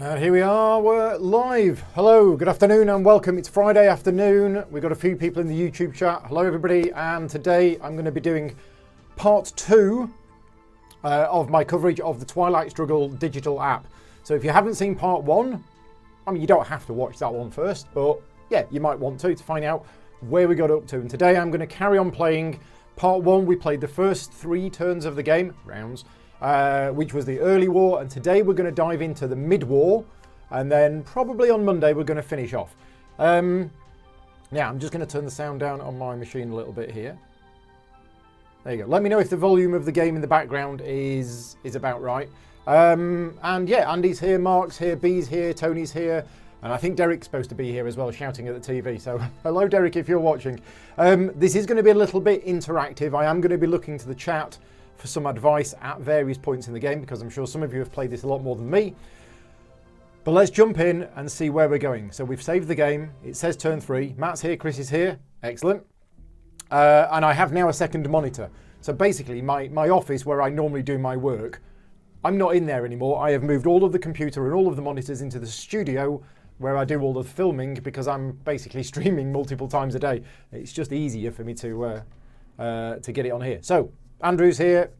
And here we are, we're live. Hello, good afternoon and welcome. It's Friday afternoon. We've got a few people in the YouTube chat. Hello everybody, and today I'm going to be doing part 2 of my coverage of the Twilight Struggle digital app. So if you haven't seen part 1, I mean you don't have to watch that one first, but yeah, you might want to find out where we got up to. And today I'm going to carry on playing part 1. We played the first 3 turns of the game, rounds, which was the early war, and today we're going to dive into the mid-war, and then probably on Monday we're going to finish off. Yeah, I'm just going to turn the sound down on my machine a little bit here. There you go. Let me know if the volume of the game in the background is about right. And yeah, Andy's here, Mark's here, B's here, Tony's here, and I think Derek's supposed to be here as well, shouting at the TV. So hello Derek if you're watching. This is going to be a little bit interactive. I am going to be looking to the chat for some advice at various points in the game, because I'm sure some of you have played this a lot more than me. But let's jump in and see where we're going. So we've saved the game. It says turn 3. Matt's here, Chris is here. Excellent. And I have now a second monitor. So basically my office where I normally do my work, I'm not in there anymore. I have moved all of the computer and all of the monitors into the studio where I do all the filming, because I'm basically streaming multiple times a day. It's just easier for me to get it on here. So Andrew's here.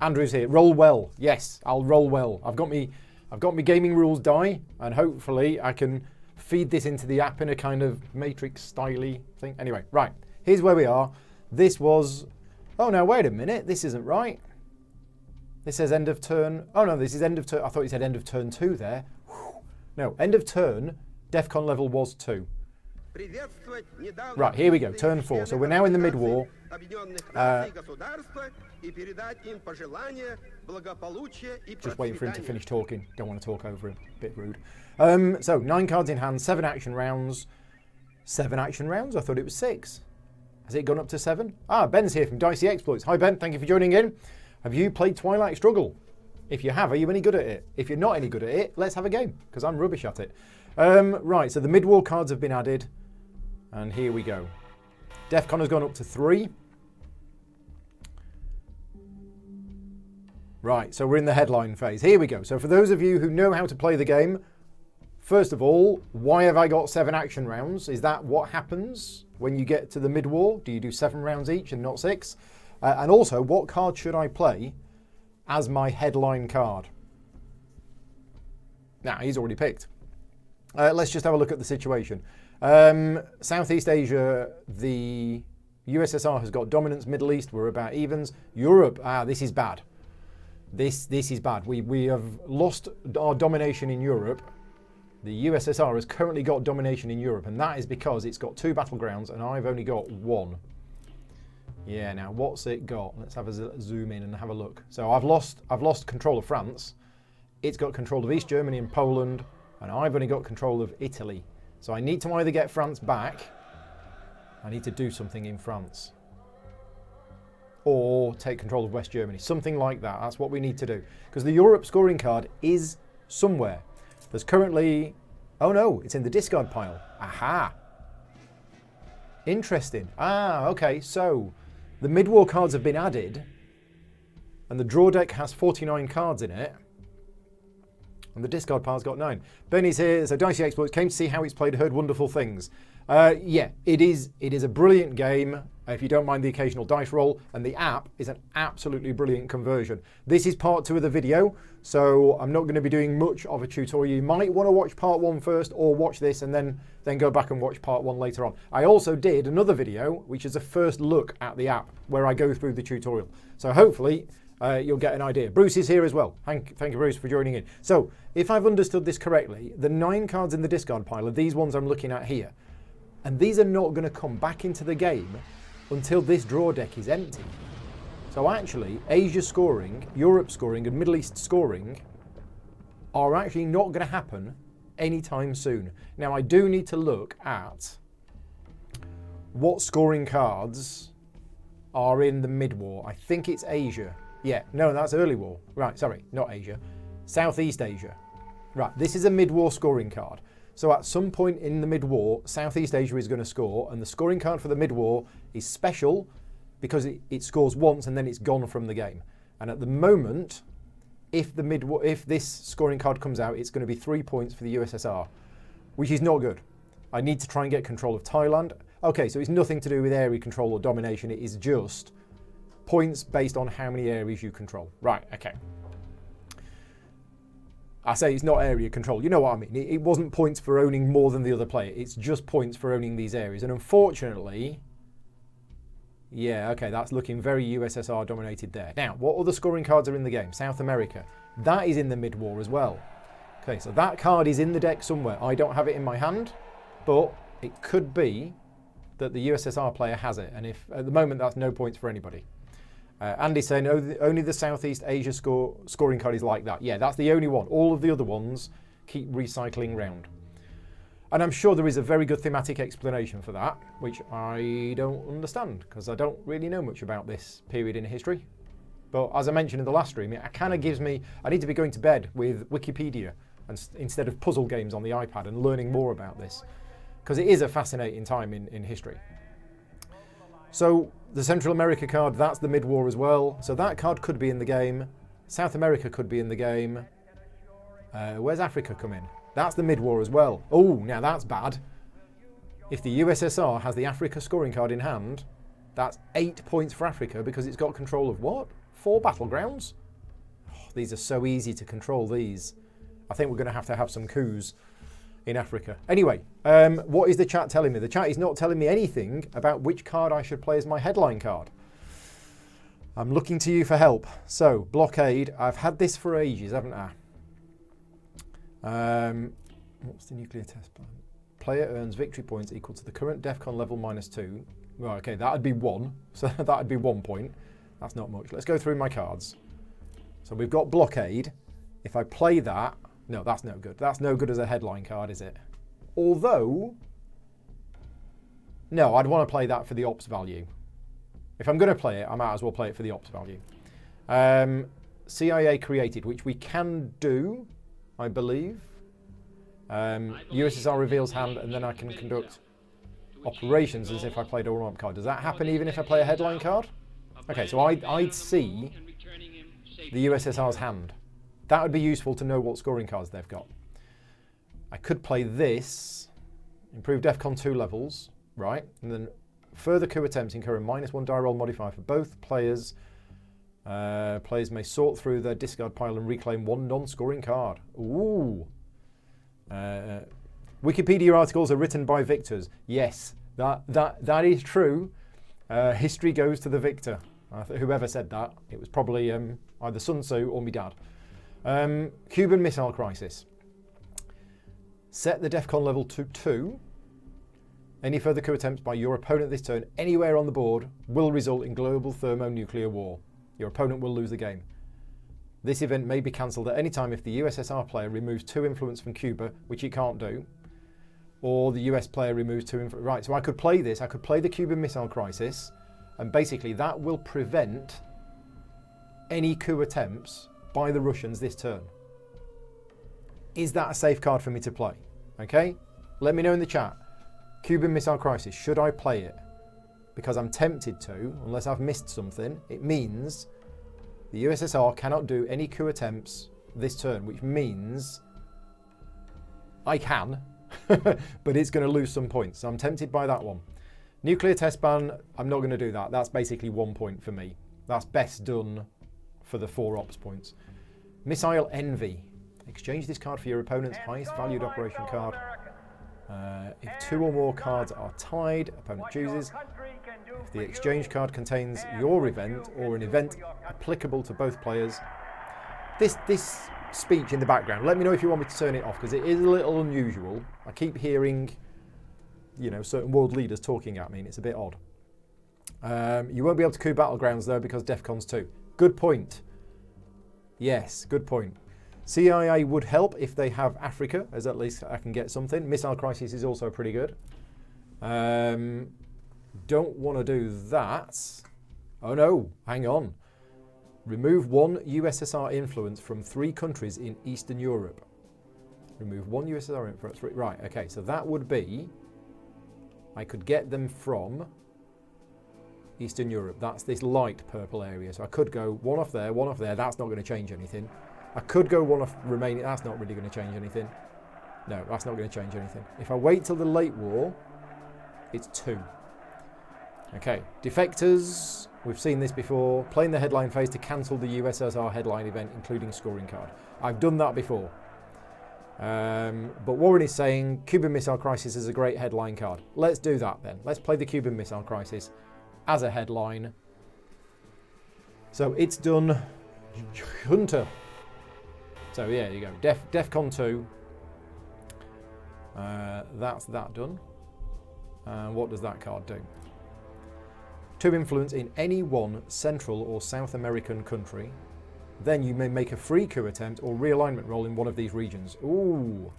Andrew's here. Roll well. Yes, I'll roll well. I've got me gaming rules die, and hopefully I can feed this into the app in a kind of Matrix styley thing. Anyway, right. Here's where we are. This was. Oh no! Wait a minute. This isn't right. This says end of turn. Oh no, this is end of turn. I thought you said end of turn 2 there. Whew. No, end of turn. DEFCON level was 2. Right, here we go. Turn 4. So we're now in the mid-war. Just waiting for him to finish talking. Don't want to talk over him. Bit rude. So 9 cards in hand, 7 action rounds. 7 action rounds? I thought it was 6. Has it gone up to 7? Ah, Ben's here from Dicey Exploits. Hi Ben, thank you for joining in. Have you played Twilight Struggle? If you have, are you any good at it? If you're not any good at it, let's have a game, because I'm rubbish at it. Right, so the mid-war cards have been added. And here we go. DEFCON has gone up to 3. Right, so we're in the headline phase. Here we go. So for those of you who know how to play the game, first of all, why have I got 7 action rounds? Is that what happens when you get to the mid-war? Do you do 7 rounds each and not 6? And also, what card should I play as my headline card? Now, he's already picked. Let's just have a look at the situation. Southeast Asia, the USSR has got dominance. Middle East, we're about evens. Europe, this is bad. This is bad. We have lost our domination in Europe. The USSR has currently got domination in Europe, and that is because it's got 2 battlegrounds and I've only got 1. Yeah, now what's it got? Let's have a zoom in and have a look. So I've lost control of France. It's got control of East Germany and Poland, and I've only got control of Italy. So I need to either get France back, I need to do something in France, or take control of West Germany. Something like that. That's what we need to do. Because the Europe scoring card is somewhere. There's currently... Oh no, it's in the discard pile. Aha! Interesting. Okay, so the mid-war cards have been added, and the draw deck has 49 cards in it. And the discard pile's got 9. Benny's here, so Dicey Exploits came to see how it's played, heard wonderful things. Yeah, it is a brilliant game, if you don't mind the occasional dice roll, and the app is an absolutely brilliant conversion. This is part 2 of the video, so I'm not going to be doing much of a tutorial. You might want to watch part 1 first, or watch this and then go back and watch part 1 later on. I also did another video, which is a first look at the app, where I go through the tutorial. So hopefully you'll get an idea. Bruce is here as well. Thank you, Bruce, for joining in. So, if I've understood this correctly, the 9 cards in the discard pile are these ones I'm looking at here. And these are not going to come back into the game until this draw deck is empty. So actually, Asia scoring, Europe scoring, and Middle East scoring are actually not going to happen anytime soon. Now, I do need to look at what scoring cards are in the mid-war. I think it's Asia. Yeah, no, that's early war. Right, sorry, not Asia. Southeast Asia. Right, this is a mid-war scoring card. So at some point in the mid-war, Southeast Asia is going to score, and the scoring card for the mid-war is special because it scores once and then it's gone from the game. And at the moment, if this scoring card comes out, it's going to be 3 points for the USSR, which is not good. I need to try and get control of Thailand. Okay, so it's nothing to do with area control or domination. It is just points based on how many areas you control. Right, okay. I say it's not area control. You know what I mean. It wasn't points for owning more than the other player. It's just points for owning these areas. And unfortunately, yeah, okay, that's looking very USSR dominated there. Now, what other scoring cards are in the game? South America. That is in the mid-war as well. Okay, so that card is in the deck somewhere. I don't have it in my hand, but it could be that the USSR player has it. And if at the moment, that's no points for anybody. Andy's saying only the Southeast Asia scoring card is like that. Yeah, that's the only one. All of the other ones keep recycling round. And I'm sure there is a very good thematic explanation for that, which I don't understand because I don't really know much about this period in history. But as I mentioned in the last stream, it kind of gives me, I need to be going to bed with Wikipedia instead of puzzle games on the iPad and learning more about this, because it is a fascinating time in history. So the Central America card, that's the mid-war as well. So that card could be in the game. South America could be in the game. Where's Africa come in? That's the mid-war as well. Oh, now that's bad. If the USSR has the Africa scoring card in hand, that's 8 points for Africa because it's got control of what? 4 battlegrounds? Oh, these are so easy to control, these. I think we're going to have some coups in Africa. Anyway, what is the chat telling me? The chat is not telling me anything about which card I should play as my headline card. I'm looking to you for help. So, blockade. I've had this for ages, haven't I? What's the nuclear test plan? Player earns victory points equal to the current DEFCON level -2. Well, okay, that'd be 1. So that'd be 1 point. That's not much. Let's go through my cards. So we've got blockade. If I play that, no, that's no good. That's no good as a headline card, is it? Although, no, I'd want to play that for the ops value. If I'm going to play it, I might as well play it for the ops value. CIA created, which we can do, I believe. USSR reveals hand, and then I can conduct operations as if I played a warm-up card. Does that happen even if I play a headline card? Okay, so I'd see the USSR's hand. That would be useful to know what scoring cards they've got. I could play this, improve DEFCON 2 levels, right? And then further coup attempts incur a -1 die roll modifier for both players. Players may sort through their discard pile and reclaim 1 non-scoring card. Ooh. Wikipedia articles are written by victors. Yes, that is true. History goes to the victor. Whoever said that, it was probably either Sun Tzu or my dad. Cuban Missile Crisis. Set the DEFCON level to 2. Any further coup attempts by your opponent this turn anywhere on the board will result in global thermonuclear war. Your opponent will lose the game. This event may be cancelled at any time if the USSR player removes 2 influence from Cuba, which he can't do, or the US player removes 2 influence. Right, so I could play this. I could play the Cuban Missile Crisis, and basically that will prevent any coup attempts by the Russians this turn. Is that a safe card for me to play? Okay, let me know in the chat. Cuban Missile Crisis, should I play it? Because I'm tempted to, unless I've missed something. It means the USSR cannot do any coup attempts this turn, which means I can, but it's going to lose some points. So I'm tempted by that one. Nuclear test ban, I'm not going to do that. That's basically 1 point for me. That's best done for the 4 ops points. Missile Envy. Exchange this card for your opponent's highest valued operation card. If 2 or more cards are tied, opponent chooses. If the exchange card contains your event or an event applicable to both players. This speech in the background, let me know if you want me to turn it off, because it is a little unusual. I keep hearing, you know, certain world leaders talking at me, and it's a bit odd. You won't be able to coup battlegrounds though because DEFCON's 2. Good point. Yes, good point. CIA would help if they have Africa, as at least I can get something. Missile Crisis is also pretty good. Don't want to do that. Oh no, hang on. Remove 1 USSR influence from 3 countries in Eastern Europe. Remove 1 USSR influence. Right, okay, so that would be, I could get them from Eastern Europe. That's this light purple area. So I could go 1 off there, 1 off there. That's not going to change anything. I could go one off Romania. That's not really going to change anything. No, that's not going to change anything. If I wait till the late war, it's 2. Okay, defectors. We've seen this before. Playing the headline phase to cancel the USSR headline event, including scoring card. I've done that before. But Warren is saying Cuban Missile Crisis is a great headline card. Let's do that then. Let's play the Cuban Missile Crisis as a headline. So it's done. Hunter. So yeah, you go. DEFCON 2. That's that done. What does that card do? 2 influence in any one Central or South American country. Then you may make a free coup attempt or realignment roll in one of these regions. Ooh.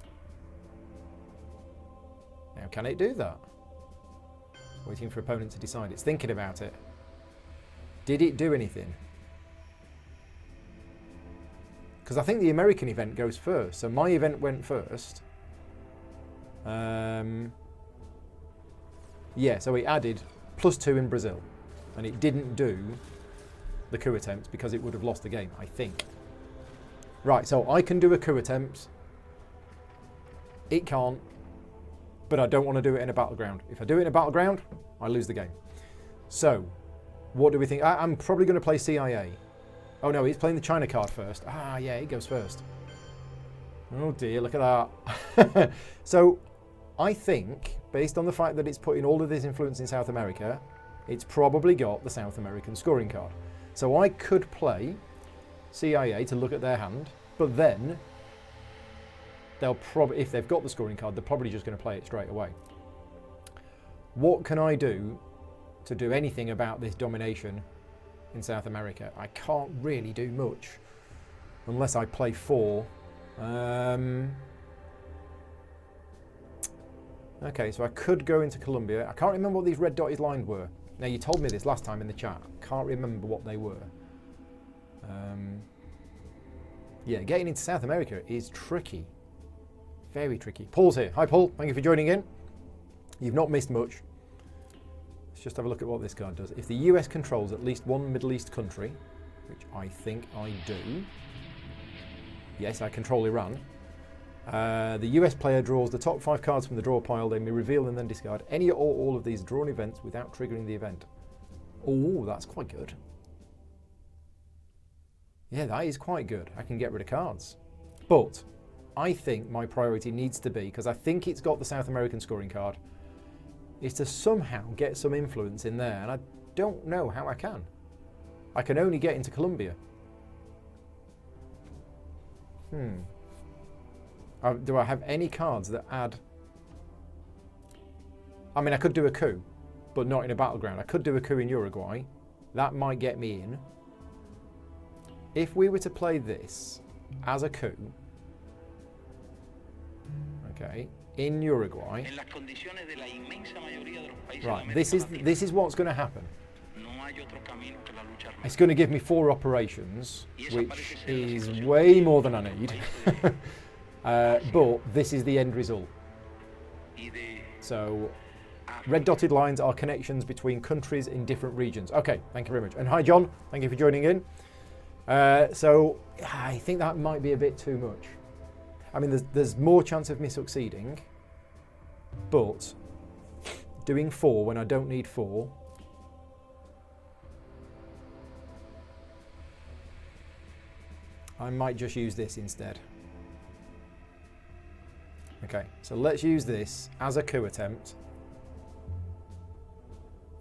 Now, can it do that? Waiting for opponent to decide. It's thinking about it. Did it do anything? Because I think the American event goes first. So my event went first. Yeah, so it added +2 in Brazil. And it didn't do the coup attempt because it would have lost the game, I think. Right, so I can do a coup attempt. It can't. But I don't want to do it in a battleground. If I do it in a battleground, I lose the game. So, what do we think? I'm probably going to play CIA. Oh no, he's playing the China card first. Ah, yeah, it goes first. Oh dear, look at that. So, I think, based on the fact that it's putting all of this influence in South America, it's probably got the South American scoring card. So I could play CIA to look at their hand, but then they'll probably, if they've got the scoring card, they're probably just going to play it straight away. What can I do to do anything about this domination in South America? I can't really do much unless I play 4. Okay, so I could go into Colombia. I can't remember what these red dotted lines were. Now, you told me this last time in the chat. Can't remember what they were. Yeah, getting into South America is tricky. Very tricky. Paul's here. Hi, Paul. Thank you for joining in. You've not missed much. Let's just have a look at what this card does. If the US controls at least one Middle East country, which I think I do. Yes, I control Iran. The US player draws the top 5 cards from the draw pile. They may reveal and then discard any or all of these drawn events without triggering the event. Oh, that's quite good. Yeah, that is quite good. I can get rid of cards. But I think my priority needs to be, because I think it's got the South American scoring card, is to somehow get some influence in there. And I don't know how I can. I can only get into Colombia. Do I have any cards that add... I mean, I could do a coup, but not in a battleground. I could do a coup in Uruguay. That might get me in. If we were to play this as a coup, okay, in Uruguay, right, this is what's going to happen. It's going to give me 4 operations, which is way more than I need. But this is the end result. So, red dotted lines are connections between countries in different regions. Okay, thank you very much. And hi, John. Thank you for joining in. So, I think that might be a bit too much. I mean, there's more chance of me succeeding, but doing 4 when I don't need 4. I might just use this instead. Okay, so let's use this as a coup attempt.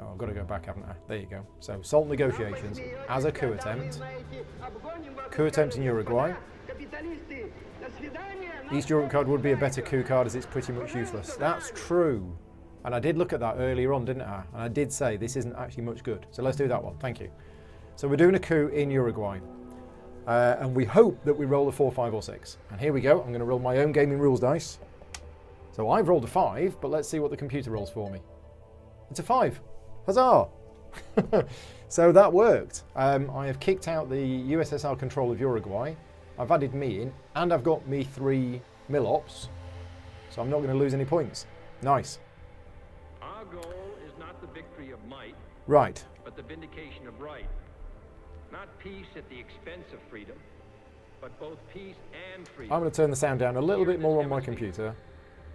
Oh, I've got to go back, haven't I? There you go. So, salt negotiations as a coup attempt. Coup attempt in Uruguay. East Europe card would be a better coup card as it's pretty much useless. That's true. And I did look at that earlier on, didn't I? And I did say this isn't actually much good. So let's do that one. Thank you. So we're doing a coup in Uruguay. And we hope that we roll a 4, 5 or 6. And here we go. I'm going to roll my own gaming rules dice. So I've rolled a 5, but let's see what the computer rolls for me. It's a 5. Huzzah! So that worked. I have kicked out the USSR control of Uruguay. I've added me in, and I've got me 3 mil-ops. So I'm not going to lose any points. Nice. Our goal is not the victory of might, right, but the vindication of right. Not peace at the expense of freedom, but both peace and freedom. I'm going to turn the sound down a little bit more on my computer.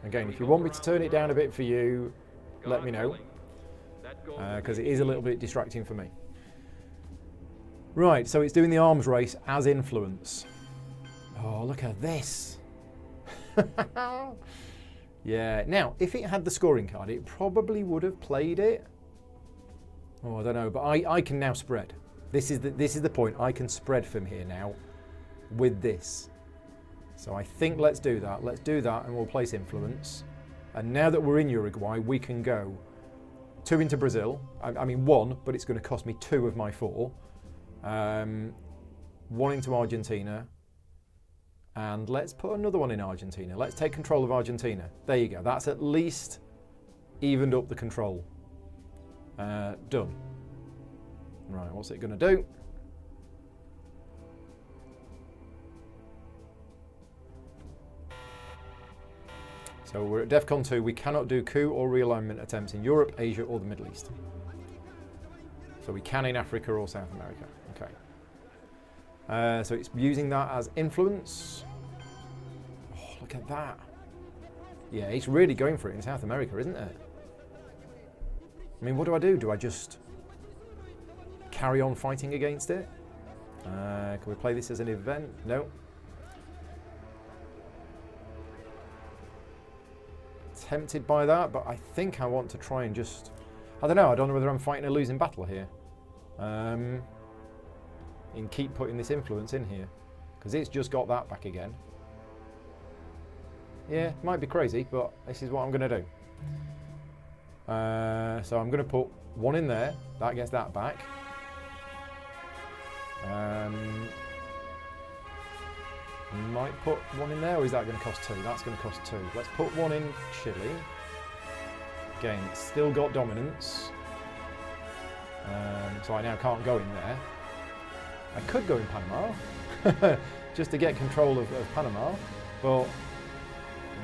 Again, if you want me to turn it down a bit for you, let me know, because it is a little bit distracting for me. Right, so it's doing the arms race as influence. Oh, look at this. Yeah, now, if it had the scoring card, it probably would have played it. Oh, I don't know, but I can now spread. This is the point. I can spread from here now with this. So I think let's do that. Let's do that and we'll place influence. And now that we're in Uruguay, we can go 2 into Brazil. I mean 1, but it's going to cost me 2 of my 4. 1 into Argentina. And let's put another one in Argentina. Let's take control of Argentina. There you go. That's at least evened up the control. Done. Right, what's it going to do? So we're at DEFCON 2. We cannot do coup or realignment attempts in Europe, Asia, or the Middle East. So we can in Africa or South America. Okay. So it's using that as influence. Oh, look at that. Yeah, it's really going for it in South America, isn't it? I mean, what do? Do I just carry on fighting against it? Can we play this as an event? No. Tempted by that, but I think I want to try and just... I don't know whether I'm fighting a losing battle here. And keep putting this influence in here. Because it's just got that back again. Yeah, might be crazy, but this is what I'm going to do. So I'm going to put 1 in there. That gets that back. Might put 1 in there, or is that going to cost 2? That's going to cost 2. Let's put 1 in Chile. Again, it's still got dominance. So I now can't go in there. I could go in Panama, just to get control of Panama, but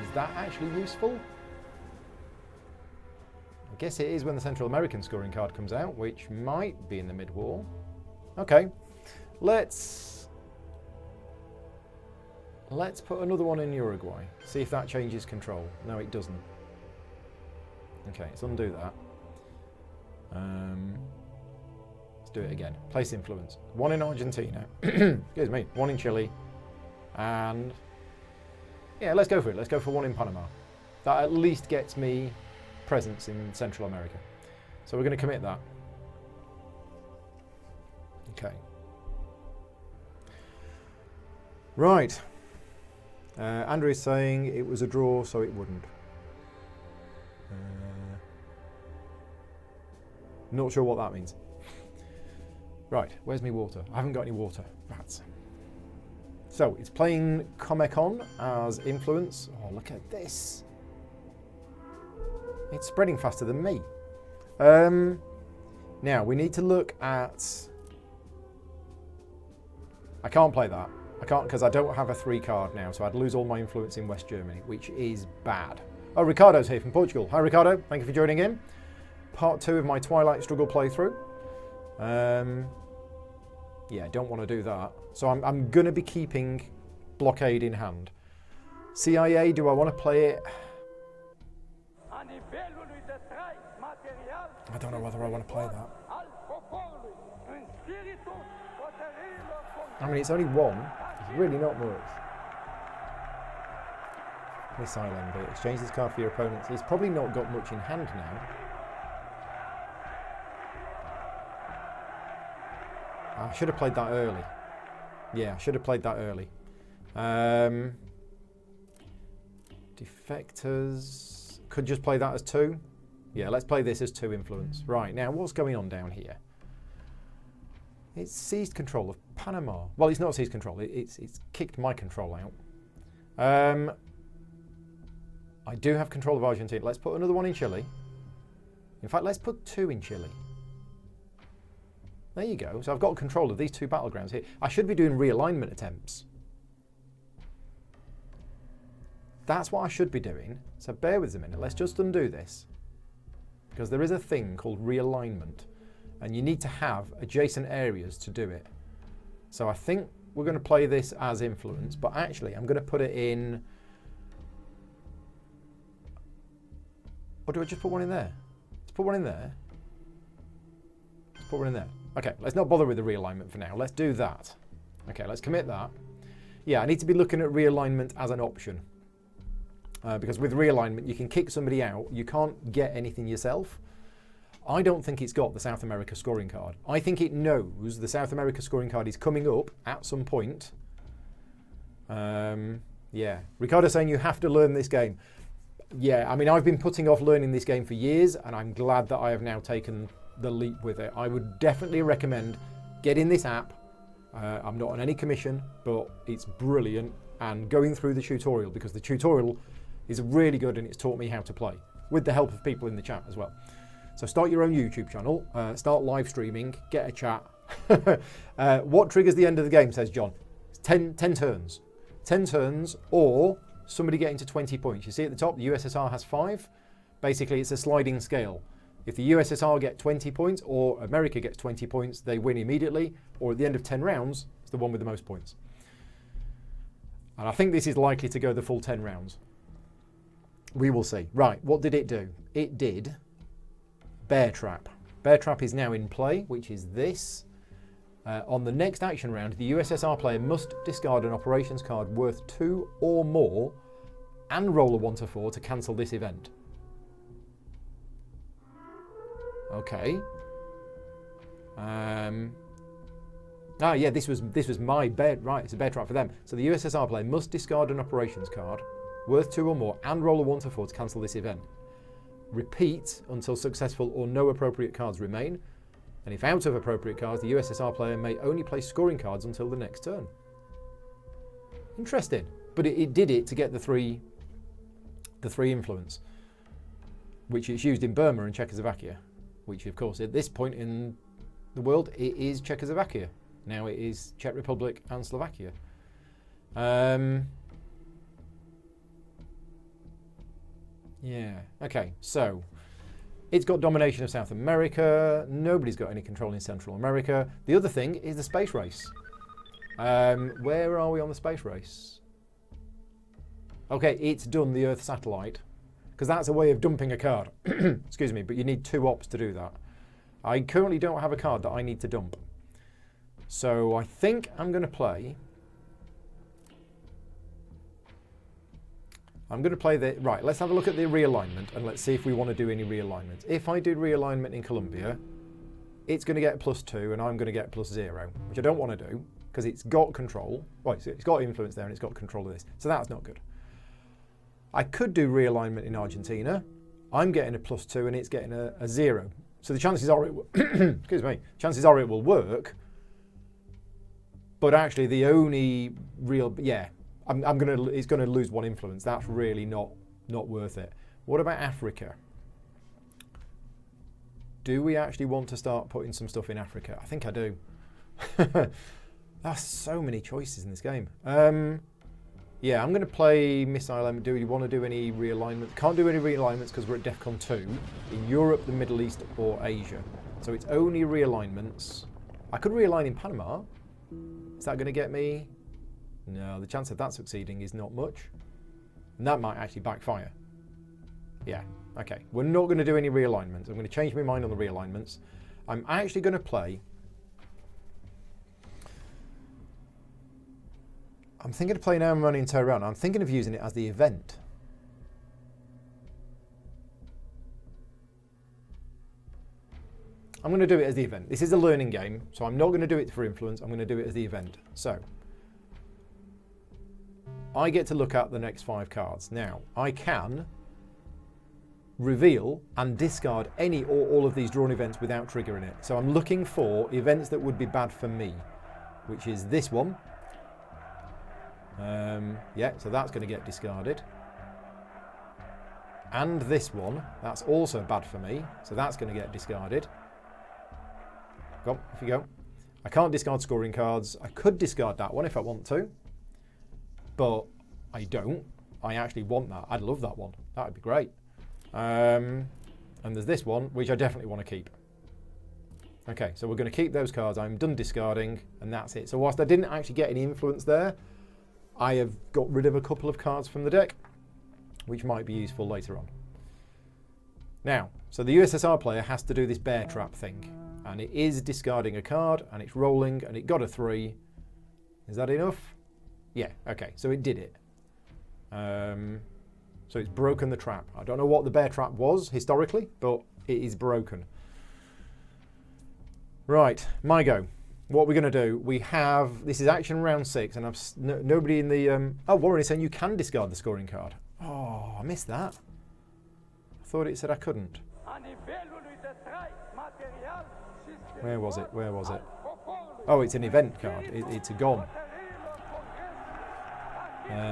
is that actually useful? I guess it is when the Central American scoring card comes out, which might be in the mid-war. Okay, let's put another one in Uruguay. See if that changes control. No, it doesn't. Okay, let's undo that. Let's do it again. Place influence. 1 in Argentina. Excuse me. 1 in Chile. And yeah, let's go for it. Let's go for 1 in Panama. That at least gets me presence in Central America. So we're going to commit that. Okay. Right. Andrew is saying it was a draw, so it wouldn't. Not sure what that means. Right, where's my water? I haven't got any water. Rats. So it's playing Comecon as influence. Oh, look at this. It's spreading faster than me. Now we need to look at... I can't play that. I can't because I don't have a 3 card now, so I'd lose all my influence in West Germany, which is bad. Oh, Ricardo's here from Portugal. Hi, Ricardo. Thank you for joining in. Part 2 of my Twilight Struggle playthrough. Yeah, don't want to do that. So I'm going to be keeping Blockade in hand. CIA, do I want to play it? I don't know whether I want to play that. I mean, it's only 1. It's really not much. Missile envy. Exchange this card for your opponent. He's probably not got much in hand now. I should have played that early. Yeah, I should have played that early. Defectors. Could just play that as 2. Yeah, let's play this as 2 influence. Right, now what's going on down here? It's seized control of Panama. Well, it's not seized control. It's kicked my control out. I do have control of Argentina. Let's put another 1 in Chile. In fact, let's put 2 in Chile. There you go. So I've got control of these 2 battlegrounds here. I should be doing realignment attempts. That's what I should be doing. So bear with us a minute. Let's just undo this. Because there is a thing called realignment. And you need to have adjacent areas to do it. So I think we're going to play this as influence, but actually I'm going to put it in... Or do I just put one in there? Let's put one in there. Let's put one in there. Okay, let's not bother with the realignment for now. Let's do that. Okay, let's commit that. Yeah, I need to be looking at realignment as an option. Because with realignment, you can kick somebody out. You can't get anything yourself. I don't think it's got the South America scoring card. I think it knows the South America scoring card is coming up at some point. Yeah, Ricardo saying you have to learn this game. Yeah, I mean, I've been putting off learning this game for years, and I'm glad that I have now taken the leap with it. I would definitely recommend getting this app. I'm not on any commission, but it's brilliant, and going through the tutorial, because the tutorial is really good and it's taught me how to play, with the help of people in the chat as well. So start your own YouTube channel, start live streaming, get a chat. What triggers the end of the game, says John? 10 turns. 10 turns, or somebody getting to 20 points. You see at the top, the USSR has 5. Basically, it's a sliding scale. If the USSR get 20 points, or America gets 20 points, they win immediately, or at the end of 10 rounds, it's the one with the most points. And I think this is likely to go the full 10 rounds. We will see. Right, what did it do? It did Bear Trap. Bear Trap is now in play, which is this. On the next action round, the USSR player must discard an operations card worth 2 or more and roll a 1 to 4 to cancel this event. Okay. Yeah, this was my bear. Right, it's a Bear Trap for them. So the USSR player must discard an operations card worth 2 or more and roll a 1 to 4 to cancel this event. Repeat until successful or no appropriate cards remain. And if out of appropriate cards, the USSR player may only play scoring cards until the next turn. Interesting. But it did it to get the three influence, which it's used in Burma and Czechoslovakia, which of course at this point in the world it is Czechoslovakia. Now it is Czech Republic and Slovakia. Yeah, okay, so it's got domination of South America. Nobody's got any control in Central America. The other thing is the space race. Where are we on the space race? Okay, it's done the Earth satellite, because that's a way of dumping a card. Excuse me, but you need 2 ops to do that. I currently don't have a card that I need to dump. So I think I'm going to play... Right, let's have a look at the realignment and let's see if we want to do any realignments. If I do realignment in Colombia, it's going to get +2 and I'm going to get +0, which I don't want to do because it's got control. Well, it's got influence there and it's got control of this. So that's not good. I could do realignment in Argentina. I'm getting a +2 and it's getting a 0. So the chances are it will excuse me, chances are it will work. But actually the only real, yeah, it's going to lose 1 influence. That's really not worth it. What about Africa? Do we actually want to start putting some stuff in Africa? I think I do. There's so many choices in this game. Yeah, I'm going to play Missile. Do you want to do any realignments? Can't do any realignments because we're at DEFCON 2 in Europe, the Middle East, or Asia. So it's only realignments. I could realign in Panama. Is that going to get me? No, the chance of that succeeding is not much. And that might actually backfire. Yeah, okay. We're not going to do any realignments. I'm going to change my mind on the realignments. I'm actually going to play... I'm thinking of playing Armani in Tehran. I'm thinking of using it as the event. I'm going to do it as the event. This is a learning game, so I'm not going to do it for influence. I'm going to do it as the event. So... I get to look at the next 5 cards. Now, I can reveal and discard any or all of these drawn events without triggering it. So I'm looking for events that would be bad for me, which is this one. Yeah, so that's going to get discarded. And this one, that's also bad for me, so that's going to get discarded. Go on, off you go. I can't discard scoring cards. I could discard that one if I want to. But I don't. I actually want that. I'd love that one. That would be great. And there's this one, which I definitely want to keep. Okay, so we're going to keep those cards. I'm done discarding, and that's it. So whilst I didn't actually get any influence there, I have got rid of a couple of cards from the deck, which might be useful later on. Now, so the USSR player has to do this bear trap thing, and it is discarding a card, and it's rolling, and it got a 3. Is that enough? Yeah, okay, so it did it. So it's broken the trap. I don't know what the bear trap was historically, but it is broken. Right, my go. What we're going to do, we have, this is action round 6, and I've nobody in the, oh, Warren is saying you can discard the scoring card. Oh, I missed that. I thought it said I couldn't. Where was it? Where was it? Oh, it's an event card. It's a gone.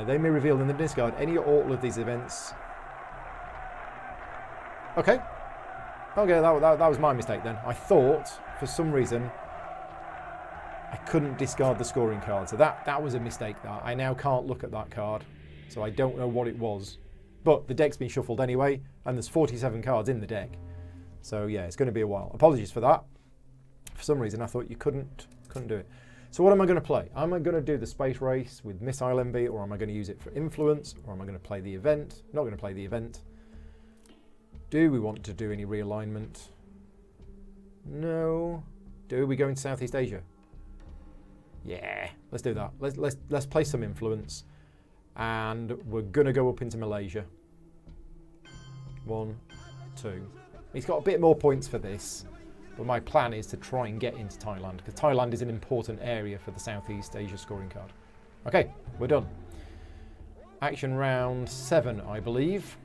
They may reveal in the discard any or all of these events. Okay. Okay, that was my mistake then. I thought, for some reason, I couldn't discard the scoring card. So that was a mistake. That I now can't look at that card. So I don't know what it was. But the deck's been shuffled anyway, and there's 47 cards in the deck. So yeah, it's going to be a while. Apologies for that. For some reason, I thought you couldn't do it. So what am I going to play? Am I going to do the space race with missile envy, or am I going to use it for influence, or am I going to play the event? Not going to play the event. Do we want to do any realignment? No. Do we go into Southeast Asia? Yeah, let's do that. Let's play some influence, and we're going to go up into Malaysia. 1, 2. He's got a bit more points for this, but my plan is to try and get into Thailand, because Thailand is an important area for the Southeast Asia scoring card. Okay, we're done. Action round 7, I believe.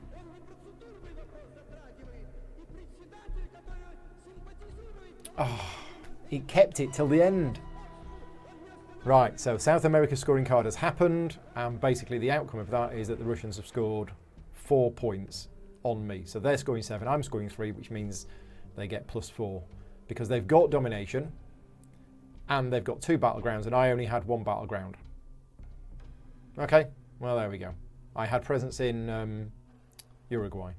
Oh, he kept it till the end. Right, so South America scoring card has happened, and basically the outcome of that is that the Russians have scored 4 points on me. So they're scoring 7, I'm scoring 3, which means they get +4. Because they've got domination, and they've got 2 battlegrounds, and I only had 1 battleground. Okay, well there we go. I had presence in Uruguay.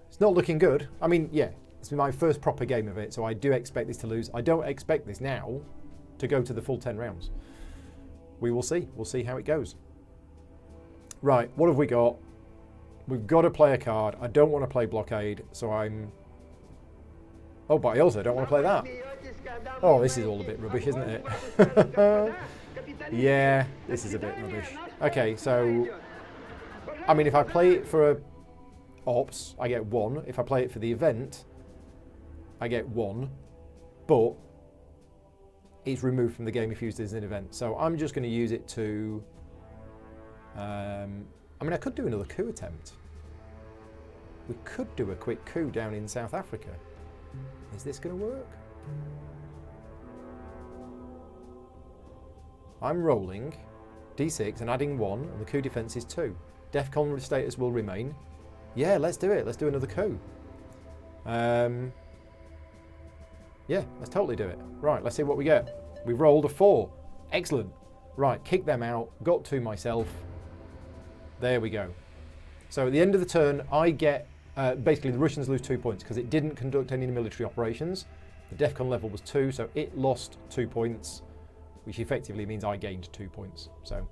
It's not looking good. I mean, yeah, it's been my first proper game of it, so I do expect this to lose. I don't expect this now to go to the full 10 rounds. We will see. We'll see how it goes. Right, what have we got? We've got to play a card. I don't want to play blockade, so I'm... Oh, but I also don't want to play that. Oh, this is all a bit rubbish, isn't it? Yeah, this is a bit rubbish. Okay, so... I mean, if I play it for a ops, I get 1. If I play it for the event, I get 1. But it's removed from the game if used as an event. So I'm just going to use it to... I mean, I could do another coup attempt. We could do a quick coup down in South Africa. Is this going to work? I'm rolling D6 and adding 1, and the coup defense is 2. DEFCON status will remain. Yeah, let's do it. Let's do another coup. Yeah, let's totally do it. Right, let's see what we get. We rolled a 4. Excellent. Right, kick them out. Got 2 myself. There we go. So at the end of the turn, I get... basically, the Russians lose 2 points because it didn't conduct any military operations. The DEFCON level was 2, so it lost 2 points, which effectively means I gained 2 points. So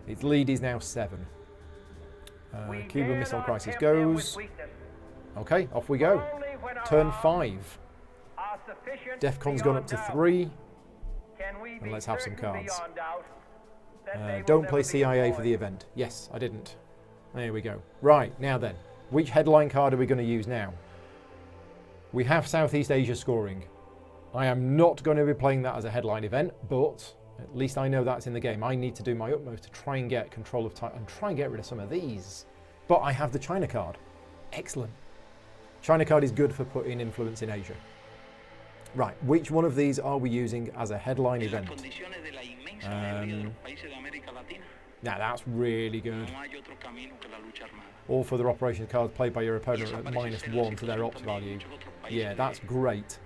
its lead is now 7. Cuban Missile Crisis goes. Okay, off we go. Turn 5. DEFCON's gone up to 3. And let's have some cards. Don't play CIA for the event. Yes, I didn't. There we go. Right, now then. Which headline card are we going to use now? We have Southeast Asia scoring. I am not going to be playing that as a headline event, but at least I know that's in the game. I need to do my utmost to try and get control of time and try and get rid of some of these. But I have the China card. Excellent. China card is good for putting influence in Asia. Right, which one of these are we using as a headline event? Now that's really good. All further operation cards played by your opponent at -1 to their ops value. Yeah, that's great.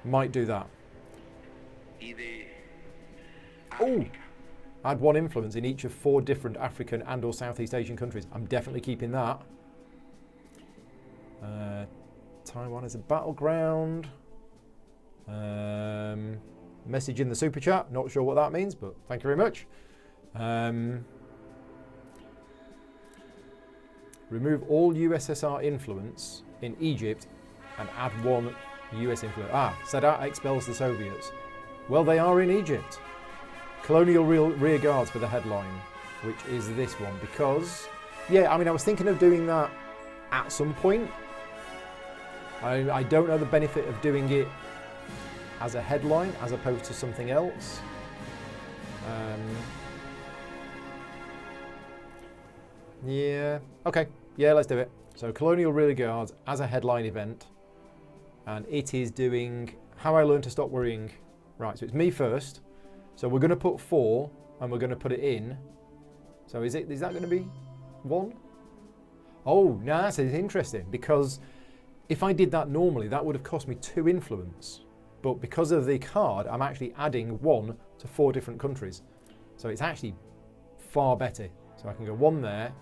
Might do that. Oh! Add 1 influence in each of 4 different African and or Southeast Asian countries. I'm definitely keeping that. Taiwan is a battleground. Message in the super chat. Not sure what that means, but thank you very much. Remove all USSR influence in Egypt and add one US influence. Sadat expels the Soviets. Well, they are in Egypt. Colonial rear guards for the headline, which is this one, because, yeah, I mean, I was thinking of doing that at some point. I don't know the benefit of doing it as a headline as opposed to something else. Yeah, okay, yeah, let's do it. So Colonial Rear Guards as a headline event, and it is doing How I Learned to Stop Worrying. Right, so it's me first. So we're going to put 4 and we're going to put it in. So is that going to be 1? Oh, now that's interesting, because if I did that normally, that would have cost me 2 influence. But because of the card, I'm actually adding 1 to 4 different countries. So it's actually far better. So I can go 1 there,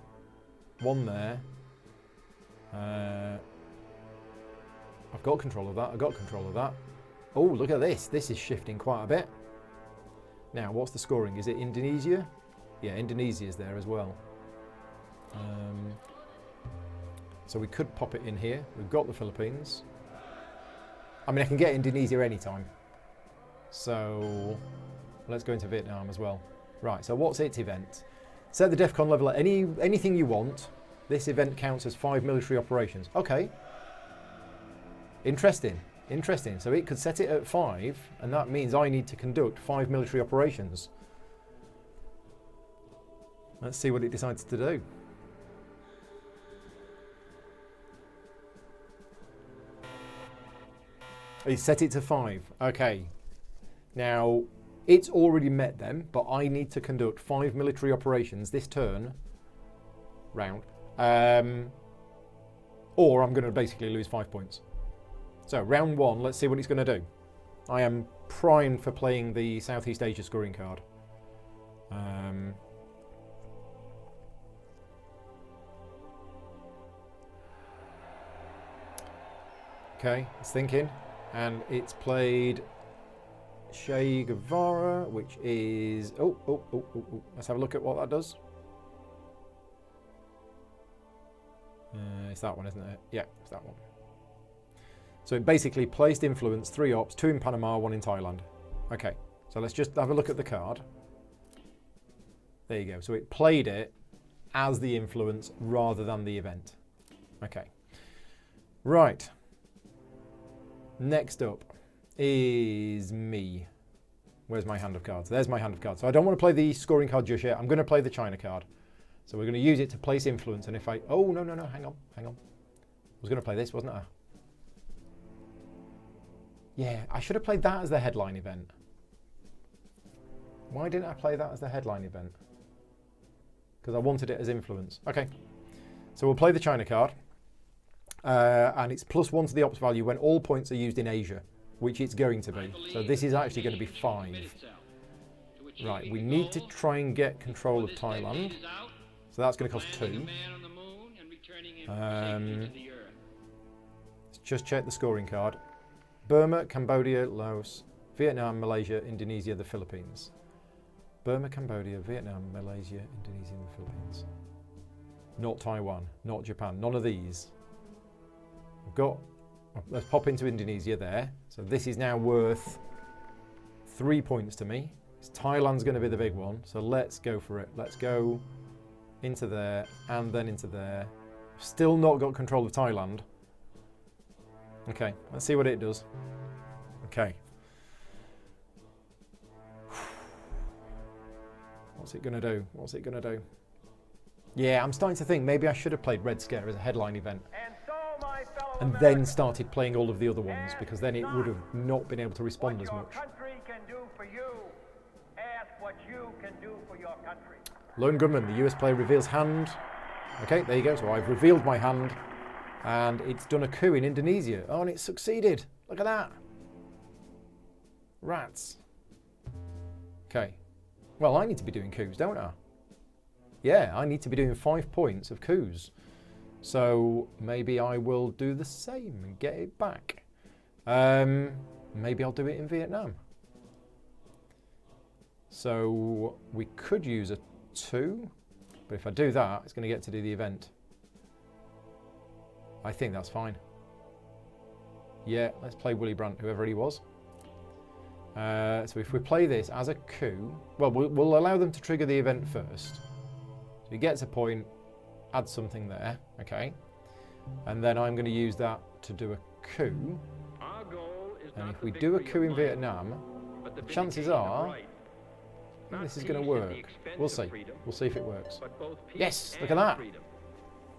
1 there. I've got control of that. Oh, look at this. This is shifting quite a bit. Now, what's the scoring? Is it Indonesia? Yeah, Indonesia is there as well. So we could pop it in here. We've got the Philippines. I mean, I can get Indonesia anytime. So let's go into Vietnam as well. Right, so what's its event? Set the DEFCON level at anything you want. This event counts as 5 military operations. Okay. Interesting. So it could set it at 5, and that means I need to conduct 5 military operations. Let's see what it decides to do. He set it to 5. Okay. Now, it's already met them, but I need to conduct 5 military operations this round. Or I'm going to basically lose 5 points. So, round 1, let's see what he's going to do. I am primed for playing the Southeast Asia scoring card. Okay, it's thinking. And it's played Che Guevara, which is... Oh. Let's have a look at what that does. It's that one, isn't it? Yeah, it's that one. So it basically placed influence, 3 ops, 2 in Panama, 1 in Thailand. Okay, so let's just have a look at the card. There you go. So it played it as the influence rather than the event. Okay. Right. Next up is me. Where's my hand of cards? There's my hand of cards. So I don't want to play the scoring card just yet. I'm going to play the China card. So we're going to use it to place influence. And if I... Oh, no. Hang on. I was going to play this, wasn't I? Yeah, I should have played that as the headline event. Why didn't I play that as the headline event? Because I wanted it as influence. Okay. So we'll play the China card. And it's +1 to the ops value when all points are used in Asia, which it's going to be. So this is actually going to be 5. Right, we need to try and get control of Thailand. So that's going to cost 2. Let's just check the scoring card. Burma, Cambodia, Laos, Vietnam, Malaysia, Indonesia, the Philippines. Burma, Cambodia, Vietnam, Malaysia, Indonesia, and the Philippines. Not Taiwan, not Japan, none of these. We've got, let's pop into Indonesia there. So this is now worth 3 points to me. Thailand's going to be the big one, so let's go for it. Let's go into there and then into there. Still not got control of Thailand. Okay, let's see what it does. Okay. What's it going to do? Yeah, I'm starting to think maybe I should have played Red Scare as a headline event. And then started playing all of the other ones, because then it would have not been able to respond as much. Lone Gunman, the US player reveals hand. Okay, there you go. So I've revealed my hand, and it's done a coup in Indonesia. Oh, and it's succeeded. Look at that. Rats. Okay. Well, I need to be doing coups, don't I? Yeah, I need to be doing 5 points of coups. So maybe I will do the same and get it back. Maybe I'll do it in Vietnam. So we could use a 2, but if I do that, it's going to get to do the event. I think that's fine. Yeah, let's play Willy Brandt, whoever he was. So if we play this as a coup, well, we'll allow them to trigger the event first. So he gets a point, add something there, okay. And then I'm going to use that to do a coup. And if we do a coup in Vietnam, the chances are this is going to work. We'll see. We'll see if it works. Yes, look at that.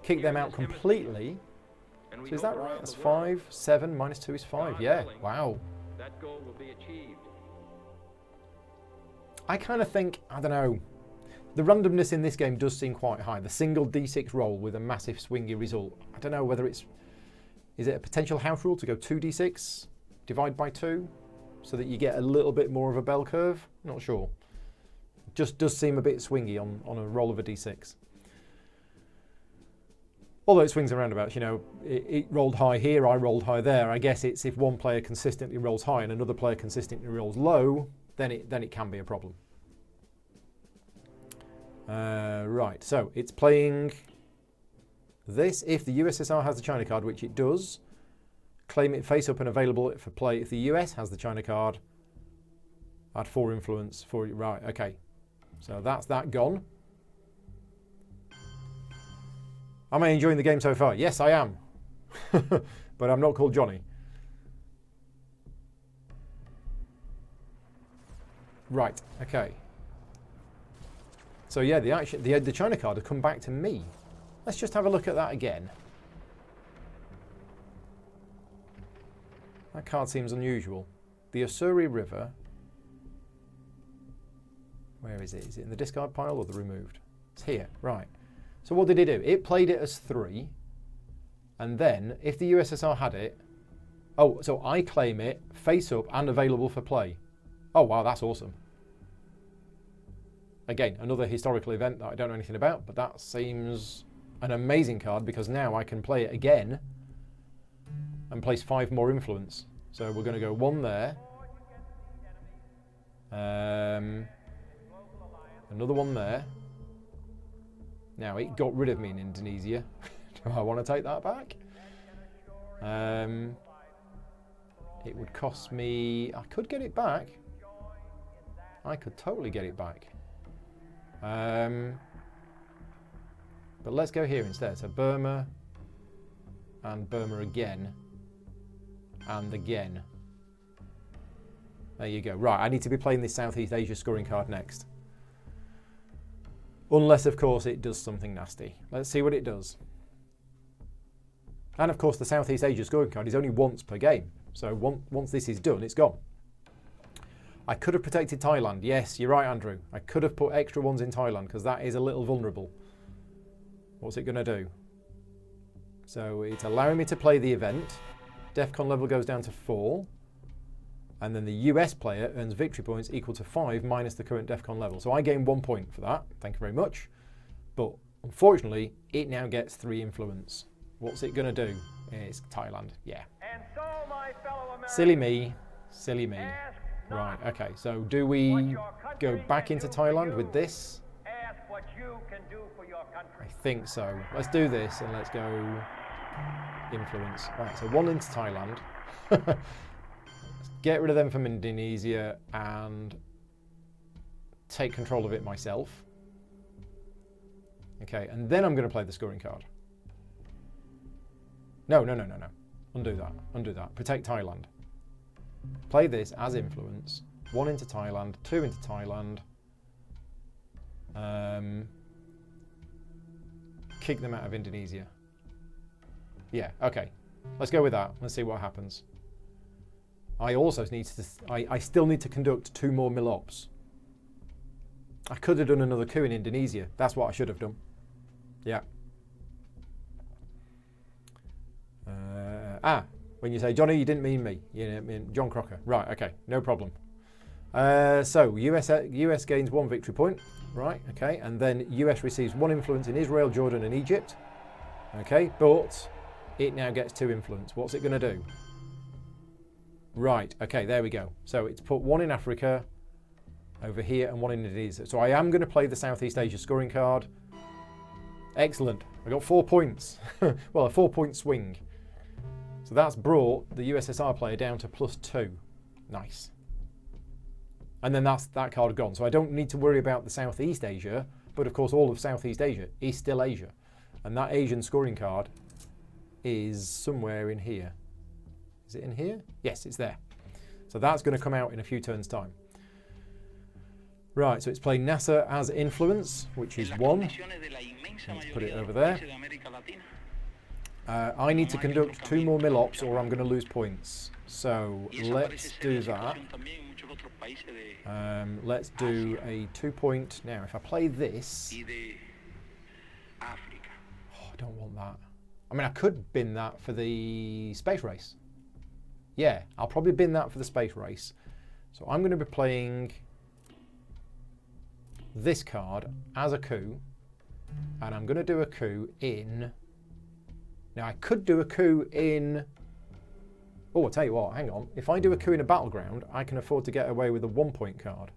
Kick them out completely. So is that right? That's 5, 7, minus 2 is 5. Yeah, wow. That goal will be achieved. I kind of think, I don't know, the randomness in this game does seem quite high. The single D6 roll with a massive swingy result. I don't know whether is it a potential house rule to go 2d6, divide by 2, so that you get a little bit more of a bell curve? Not sure. Just does seem a bit swingy on a roll of a d6. Although it swings and roundabouts, you know, it rolled high here, I rolled high there. I guess it's if one player consistently rolls high and another player consistently rolls low, then it can be a problem. Right, so it's playing this. If the USSR has the China card, which it does, claim it face up and available for play. If the US has the China card, add 4 influence for it. Right, okay. So that's that gone. Am I enjoying the game so far? Yes, I am. But I'm not called Johnny. Right, okay. So yeah, the China card had come back to me. Let's just have a look at that again. That card seems unusual. The Ussuri River. Where is it? Is it in the discard pile or the removed? It's here, right. So what did it do? It played it as 3, and then if the USSR had it, oh, so I claim it face up and available for play. Oh wow, that's awesome. Again, another historical event that I don't know anything about, but that seems an amazing card because now I can play it again and place 5 more influence. So we're going to go 1 there. Another 1 there. Now, it got rid of me in Indonesia. Do I want to take that back? It would cost me... I could get it back. I could totally get it back. But let's go here instead. So Burma, and Burma again, and again. There you go. Right, I need to be playing this Southeast Asia scoring card next. Unless, of course, it does something nasty. Let's see what it does. And, of course, the Southeast Asia scoring card is only once per game. So once this is done, it's gone. I could have protected Thailand. Yes, you're right, Andrew. I could have put extra ones in Thailand because that is a little vulnerable. What's it going to do? So it's allowing me to play the event. DEFCON level goes down to 4. And then the US player earns victory points equal to 5 minus the current DEFCON level. So I gain 1 point for that. Thank you very much. But unfortunately, it now gets 3 influence. What's it going to do? It's Thailand. Yeah. And so, my fellow Americans, Silly me. Silly me. Right, okay. So do we go back into Thailand with this? ask what you can do for your I country. think so. Let's do this and let's go influence. Right, so 1 into Thailand. Get rid of them from Indonesia and take control of it myself. Okay, and then I'm going to play the scoring card. No. Undo that. Undo that. Protect Thailand. Play this as influence. 1 into Thailand, 2 into Thailand. Kick them out of Indonesia. Yeah, okay. Let's go with that. Let's see what happens. I also need to... I still need to conduct 2 more mil-ops. I could have done another coup in Indonesia. That's what I should have done. Yeah. When you say Johnny, you didn't mean me. You mean John Crocker. Right, okay, no problem. So, US gains 1 victory point. Right, okay. And then US receives 1 influence in Israel, Jordan and Egypt. Okay, but it now gets 2 influence. What's it going to do? Right, okay, there we go. So it's put 1 in Africa over here and 1 in Indonesia. So I am going to play the Southeast Asia scoring card. Excellent. I got 4 points. Well, a 4-point swing. So that's brought the USSR player down to +2. Nice. And then that's that card gone. So I don't need to worry about the Southeast Asia, but of course all of Southeast Asia is still Asia. And that Asian scoring card is somewhere in here. Is it in here? Yes, it's there. So that's going to come out in a few turns' time. Right, so it's playing NASA as influence, which is 1. Let's put it over there. I need to conduct 2 more mill-ops or I'm going to lose points. So let's do that. Let's do a 2-point. Now, if I play this... Oh, I don't want that. I mean, I could bin that for the space race. Yeah, I'll probably bin that for the space race. So I'm going to be playing this card as a coup. And I'm going to do a coup in... Now, I could do a coup in... Oh, I'll tell you what, hang on. If I do a coup in a battleground, I can afford to get away with a 1-point card.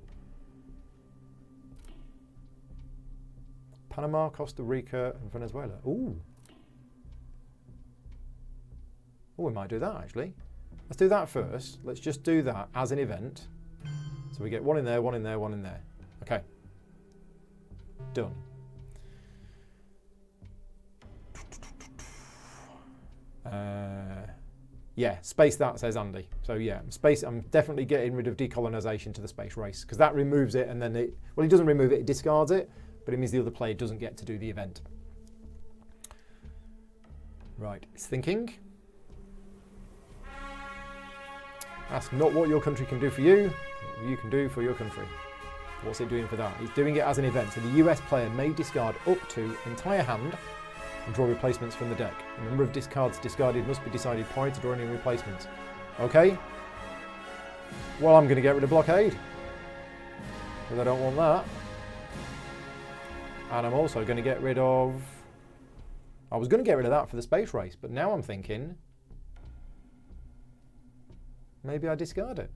Panama, Costa Rica, and Venezuela. Ooh. Oh, we might do that, actually. Let's do that first. Let's just do that as an event. So we get 1 in there, 1 in there, 1 in there. Okay. Done. Yeah, space that, says Andy. So yeah, space. I'm definitely getting rid of decolonisation to the space race because that removes it, and then it. Well, it doesn't remove it; it discards it, but it means the other player doesn't get to do the event. Right, it's thinking. That's not what your country can do for you. You can do for your country. What's it doing for that? It's doing it as an event. So the US player may discard up to entire hand and draw replacements from the deck. The number of discards discarded must be decided prior to drawing in replacements. Okay. Well, I'm going to get rid of blockade because I don't want that. And I'm also going to get rid of... I was going to get rid of that for the space race, but now I'm thinking maybe I discard it.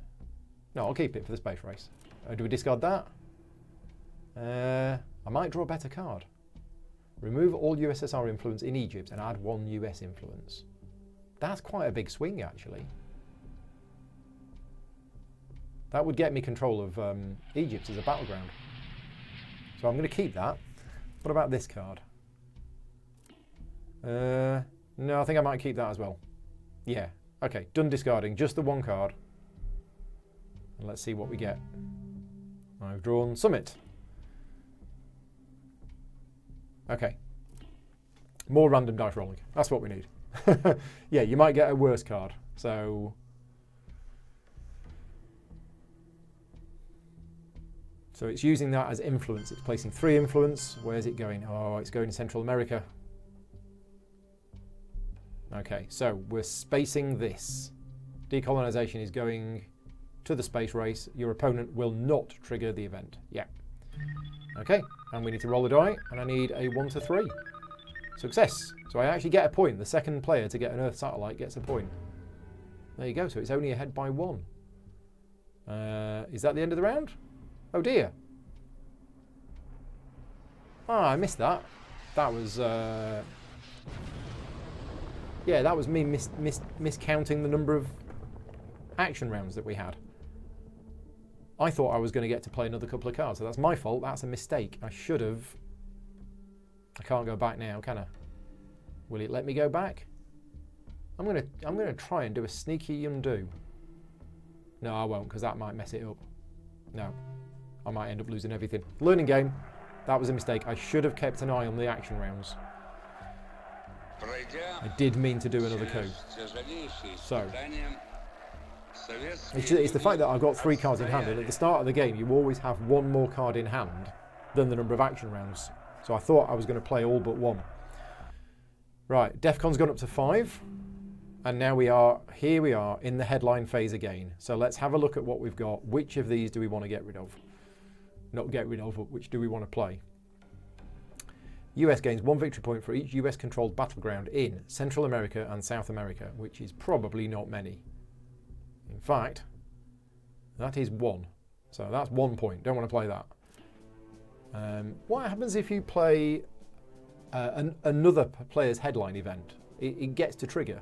No, I'll keep it for the space race. Do we discard that? I might draw a better card. Remove all USSR influence in Egypt and add 1 US influence. That's quite a big swing, actually. That would get me control of Egypt as a battleground. So I'm going to keep that. What about this card? No, I think I might keep that as well. Yeah. Okay, done discarding. Just the 1 card. And let's see what we get. I've drawn Summit. Okay. More random dice rolling. That's what we need. Yeah, you might get a worse card. So it's using that as influence. It's placing 3 influence. Where's it going? Oh, it's going to Central America. Okay, so we're spacing this. Decolonisation is going to the space race. Your opponent will not trigger the event. Yeah. Okay, and we need to roll a die, and I need a 1 to 3. Success. So I actually get a point. The second player to get an Earth satellite gets a point. There you go. So it's only ahead by 1. Is that the end of the round? Oh dear. Ah, I missed that. That was... yeah, that was me miscounting the number of action rounds that we had. I thought I was going to get to play another couple of cards, so that's my fault. That's a mistake. I should have... I can't go back now, can I? Will it let me go back? I'm gonna try and do a sneaky undo. No, I won't, because that might mess it up. No, I might end up losing everything. Learning game. That was a mistake. I should have kept an eye on the action rounds. I did mean to do another coup. So it's the fact that I've got 3 cards in hand, and at the start of the game you always have 1 more card in hand than the number of action rounds. So I thought I was going to play all but 1. Right, DEFCON's gone up to 5, and now we are in the headline phase again. So let's have a look at what we've got. Which of these do we want to get rid of? Not get rid of, but which do we want to play? US gains 1 victory point for each US-controlled battleground in Central America and South America, which is probably not many. In fact, that is 1. So that's 1 point. Don't want to play that. What happens if you play another player's headline event? It gets to trigger.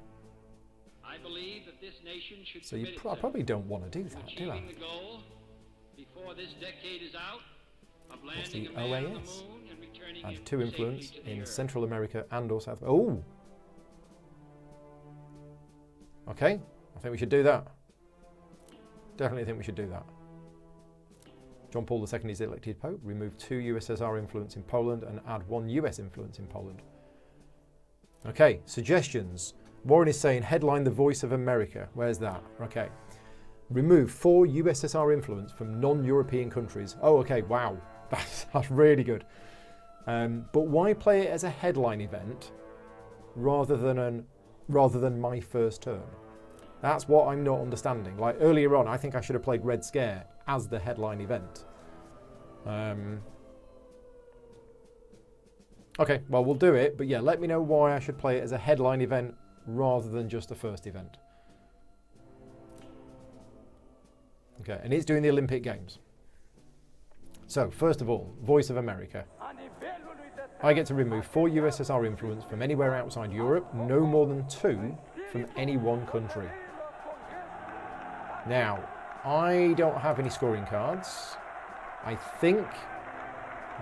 I believe that this nation should So you commit I probably don't want to do that, do I? achieving the goal before this decade is out of What's landing the a man on the OAS? moon and returning Add him 2 influence safely to the in Earth. Central America and or South. Oh! Okay, I think we should do that. Definitely think we should do that. John Paul II is elected Pope. Remove 2 USSR influence in Poland and add 1 US influence in Poland. Okay, suggestions. Warren is saying headline the voice of America. Where's that? Okay. Remove 4 USSR influence from non-European countries. Oh, okay, wow. That's really good. But why play it as a headline event rather than my first turn? That's what I'm not understanding. Like earlier on, I think I should have played Red Scare as the headline event. Okay, well, we'll do it. But yeah, let me know why I should play it as a headline event rather than just the first event. Okay, and it's doing the Olympic Games. So, first of all, Voice of America. I get to remove 4 USSR influence from anywhere outside Europe, no more than 2 from any one country. Now, I don't have any scoring cards. I think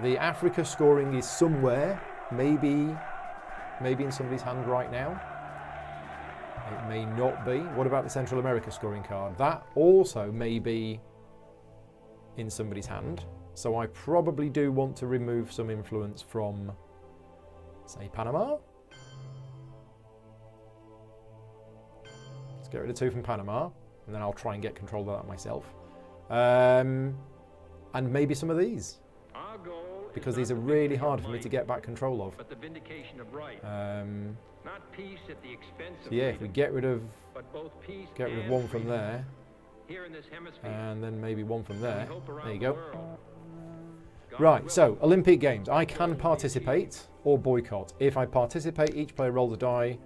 the Africa scoring is somewhere, maybe in somebody's hand right now. It may not be. What about the Central America scoring card? That also may be in somebody's hand. So I probably do want to remove some influence from, say, Panama. Let's get rid of 2 from Panama, and then I'll try and get control of that myself. And maybe some of these, Our goal because is these are not the really victory hard of for me to might, get back control of. but the vindication of right. Not peace at the expense of So yeah, if we freedom, get rid of but both peace get rid of and 1 from freedom there, here in this hemisphere. and then maybe 1 from and there. we hope around There you the go. world. God Right, willing, so Olympic Games. I can participate or boycott. If I participate, each player rolls a die,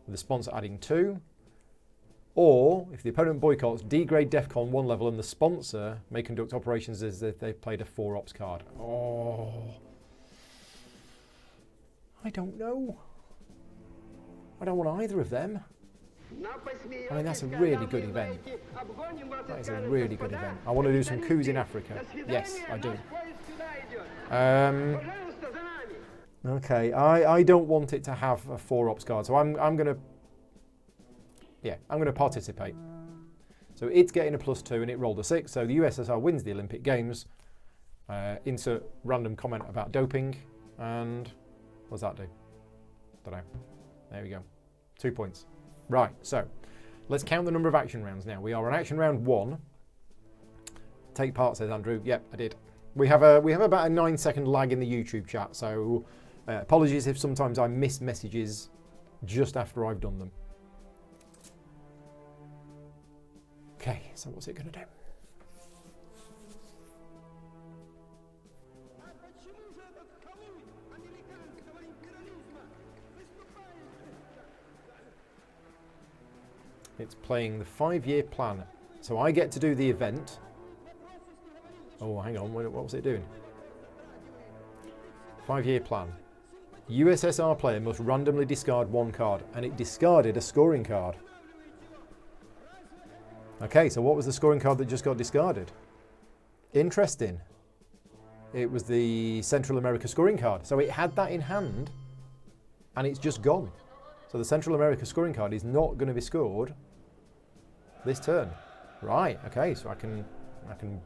with the sponsor adding 2. Or, if the opponent boycotts, degrade DEFCON 1 level and the sponsor may conduct operations as if they've played a 4 ops card. Oh. I don't know. I don't want either of them. I mean, that's a really good event. That is a really good event. I want to do some coups in Africa. Yes, I do. Okay, I don't want it to have a 4 ops card, so I'm going to... Yeah, I'm going to participate. So it's getting a +2 and it rolled a 6, so the USSR wins the Olympic Games. Insert random comment about doping, and what does that do? Don't know. There we go. 2 points. Right, so let's count the number of action rounds now. We are on action round 1. Take part, says Andrew. Yep, I did. We have about a 9-second lag in the YouTube chat, so apologies if sometimes I miss messages just after I've done them. Okay, so what's it going to do? It's playing the 5-year plan. So I get to do the event. Oh, hang on, what was it doing? 5-year plan. USSR player must randomly discard 1 card, and it discarded a scoring card. Okay, so what was the scoring card that just got discarded? Interesting. It was the Central America scoring card. So it had that in hand, and it's just gone. So the Central America scoring card is not going to be scored this turn. Right, okay, so I can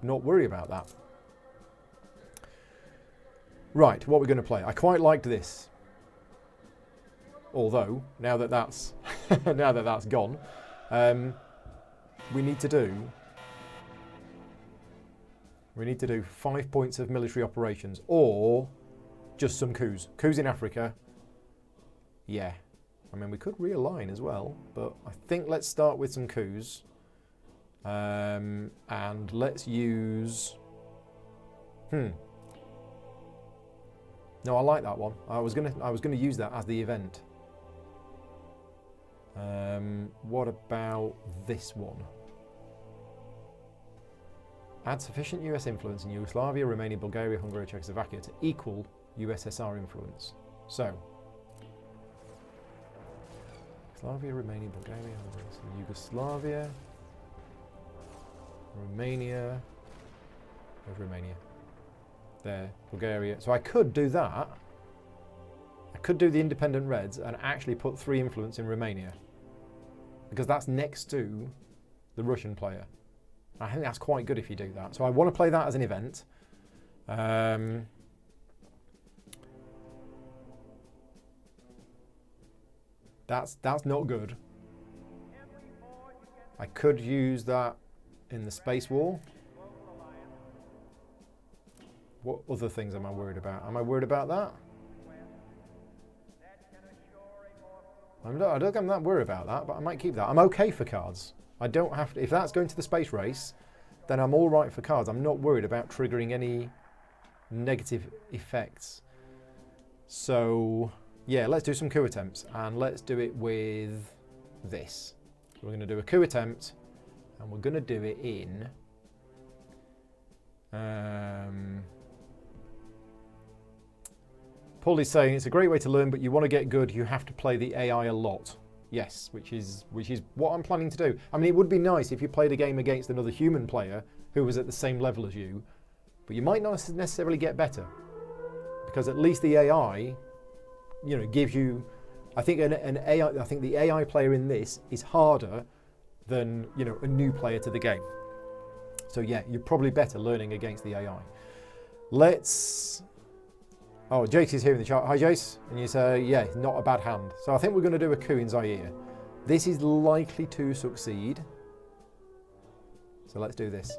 not worry about that. Right, what we're going to play. I quite liked this. Although, now that that's now that that's gone, we need to do 5 points of military operations or just some coups. Coups in Africa. Yeah. I mean, we could realign as well, but I think let's start with some coups. And let's use... No, I like that one. I was gonna use that as the event. What about this one? Add sufficient US influence in Yugoslavia, Romania, Bulgaria, Hungary, Czechoslovakia to equal USSR influence. So, Yugoslavia, Romania, Bulgaria, Hungary. So Yugoslavia, Romania, where's Romania? There, Bulgaria. So I could do that. I could do the independent Reds and actually put 3 influence in Romania. Because that's next to the Russian player. I think that's quite good if you do that. So I want to play that as an event. That's not good. I could use that in the space war. What other things am I worried about? Am I worried about that? I don't think I'm that worried about that, but I might keep that. I'm okay for cards. I don't have to. If that's going to the space race, then I'm all right for cards. I'm not worried about triggering any negative effects. So, yeah, let's do some coup attempts, and let's do it with this. So we're going to do a coup attempt, and we're going to do it in. Paul is saying it's a great way to learn, but you want to get good, you have to play the AI a lot. Yes, which is what I'm planning to do. I mean, it would be nice if you played a game against another human player who was at the same level as you, but you might not necessarily get better, because at least the AI, you know, gives you. I think an AI. I think the AI player in this is harder than, you know, a new player to the game. So yeah, you're probably better learning against the AI. Let's. Oh, Jace is here in the chat. Hi, Jace. And you say, yeah, not a bad hand. So I think we're going to do a coup in Zaire. This is likely to succeed. So let's do this.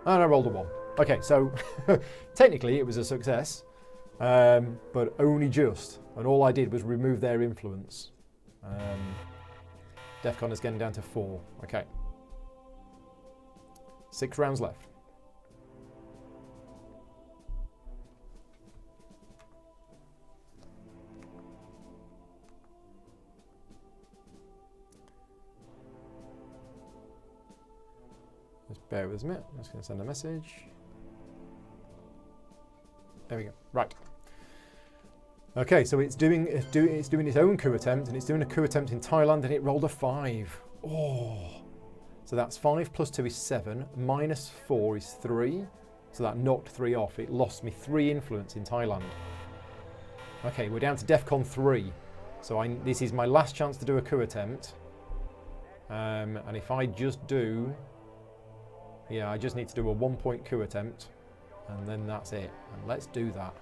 And I rolled a 1. Okay, so technically it was a success, but only just. And all I did was remove their influence. DEFCON is getting down to 4. Okay. 6 rounds left. Just bear with me. I'm just going to send a message. There we go. Right. Okay, so it's doing its own coup attempt, and it's doing a coup attempt in Thailand, and it rolled a 5. Oh. So that's 5 plus 2 is 7, minus 4 is 3. So that knocked 3 off. It lost me 3 influence in Thailand. Okay, we're down to DEFCON 3. So this is my last chance to do a coup attempt. And if I just do... Yeah, I just need to do a 1-point coup attempt, and then that's it. And let's do that.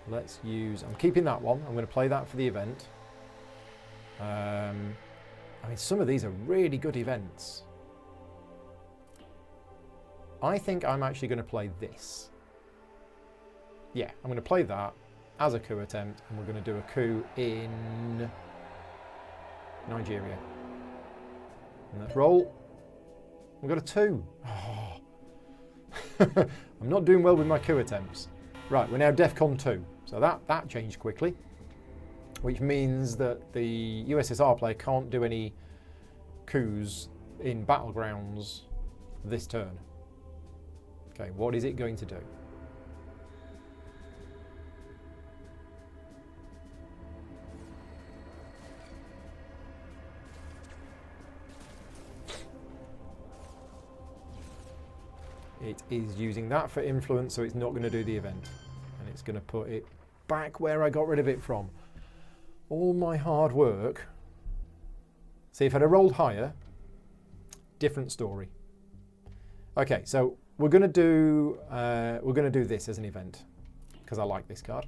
Let's use... I'm keeping that one. I'm going to play that for the event. I mean, some of these are really good events. I think I'm actually going to play this. Yeah, I'm going to play that as a coup attempt, and we're going to do a coup in Nigeria. And let's roll. We've got a 2. Oh. I'm not doing well with my coup attempts. Right, we're now DEFCON 2. So that changed quickly, which means that the USSR player can't do any coups in battlegrounds this turn. Okay, what is it going to do? It is using that for influence, so it's not going to do the event. And it's going to put it back where I got rid of it from. All my hard work. See, if I'd have rolled higher, different story. Okay, so we're going to do this as an event because I like this card.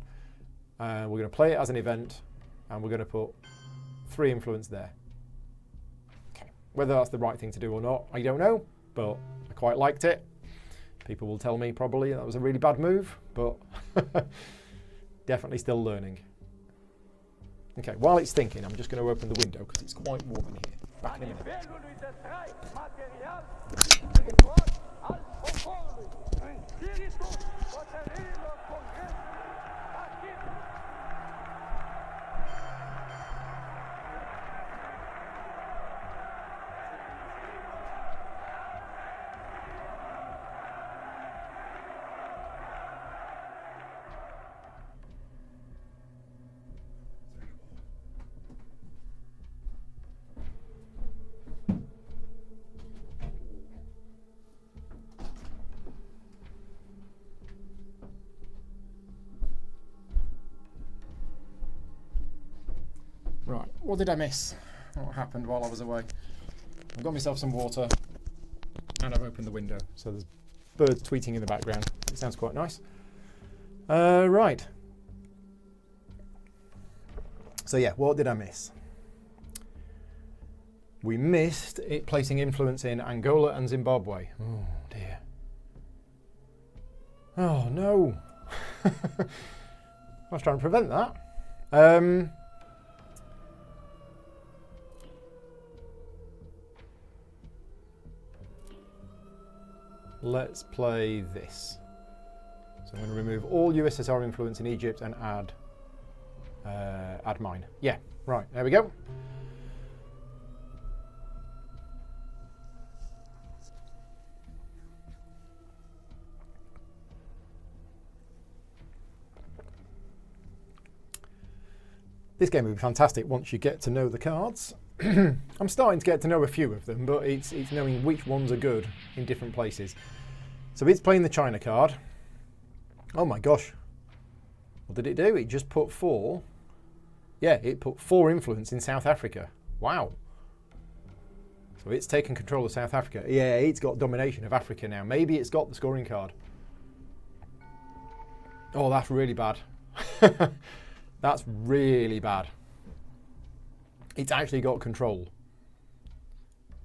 We're going to play it as an event, and we're going to put 3 influence there. Okay, whether that's the right thing to do or not, I don't know, but I quite liked it. People will tell me probably that was a really bad move, but definitely still learning. Okay, while it's thinking, I'm just going to open the window because it's quite warm in here. Back in a minute. What did I miss? What happened while I was away? I've got myself some water and I've opened the window. So there's birds tweeting in the background. It sounds quite nice. Right. So yeah, what did I miss? We missed it placing influence in Angola and Zimbabwe. Oh dear. Oh no. I was trying to prevent that. Let's play this. So I'm going to remove all USSR influence in Egypt and add mine. Yeah, right, there we go. This game would be fantastic once you get to know the cards. I'm starting to get to know a few of them, but it's knowing which ones are good in different places. So it's playing the China card. Oh my gosh. What did it do? It just put 4. Yeah, it put 4 influence in South Africa. Wow. So it's taken control of South Africa. Yeah, it's got domination of Africa now. Maybe it's got the scoring card. Oh, that's really bad. That's really bad. It's actually got control.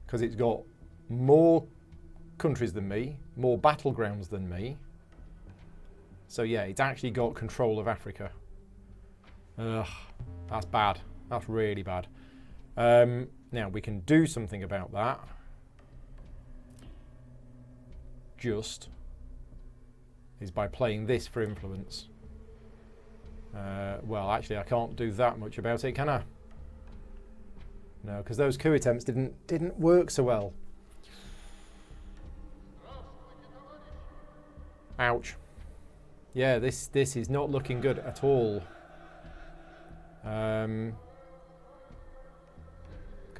Because it's got more countries than me, more battlegrounds than me. So yeah, it's actually got control of Africa. Ugh, that's bad. That's really bad. Now, we can do something about that. Just is by playing this for influence. Well, actually, I can't do that much about it, can I? No, because those coup attempts didn't work so well. Ouch. Yeah, this is not looking good at all. Because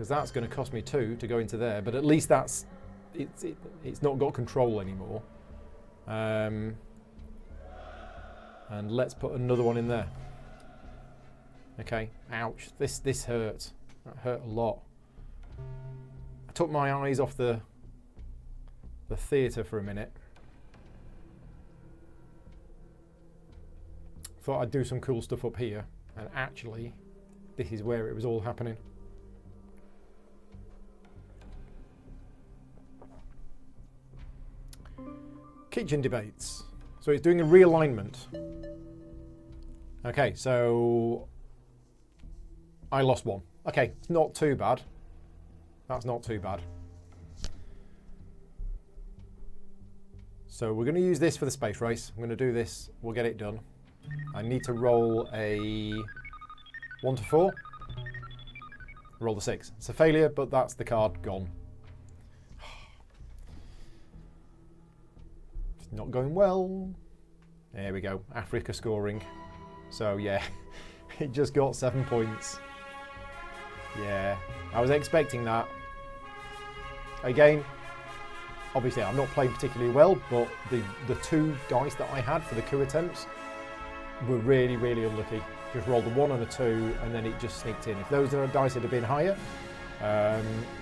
that's going to cost me 2 to go into there, but at least it's not got control anymore. And let's put another one in there. Okay, ouch. This hurt. That hurt a lot. I took my eyes off the theatre for a minute. Thought I'd do some cool stuff up here, and actually, this is where it was all happening. Kitchen debates. So it's doing a realignment. Okay, so I lost 1. Okay, it's not too bad. That's not too bad. So we're going to use this for the space race. I'm going to do this. We'll get it done. I need to roll a 1 to 4. Roll the 6. It's a failure, but that's the card gone. It's not going well. There we go. Africa scoring. So yeah, it just got 7 points. Yeah, I was expecting that. Again, obviously I'm not playing particularly well, but the 2 dice that I had for the coup attempts were really, really unlucky. Just rolled a 1 and a 2, and then it just sneaked in. If those dice had been higher,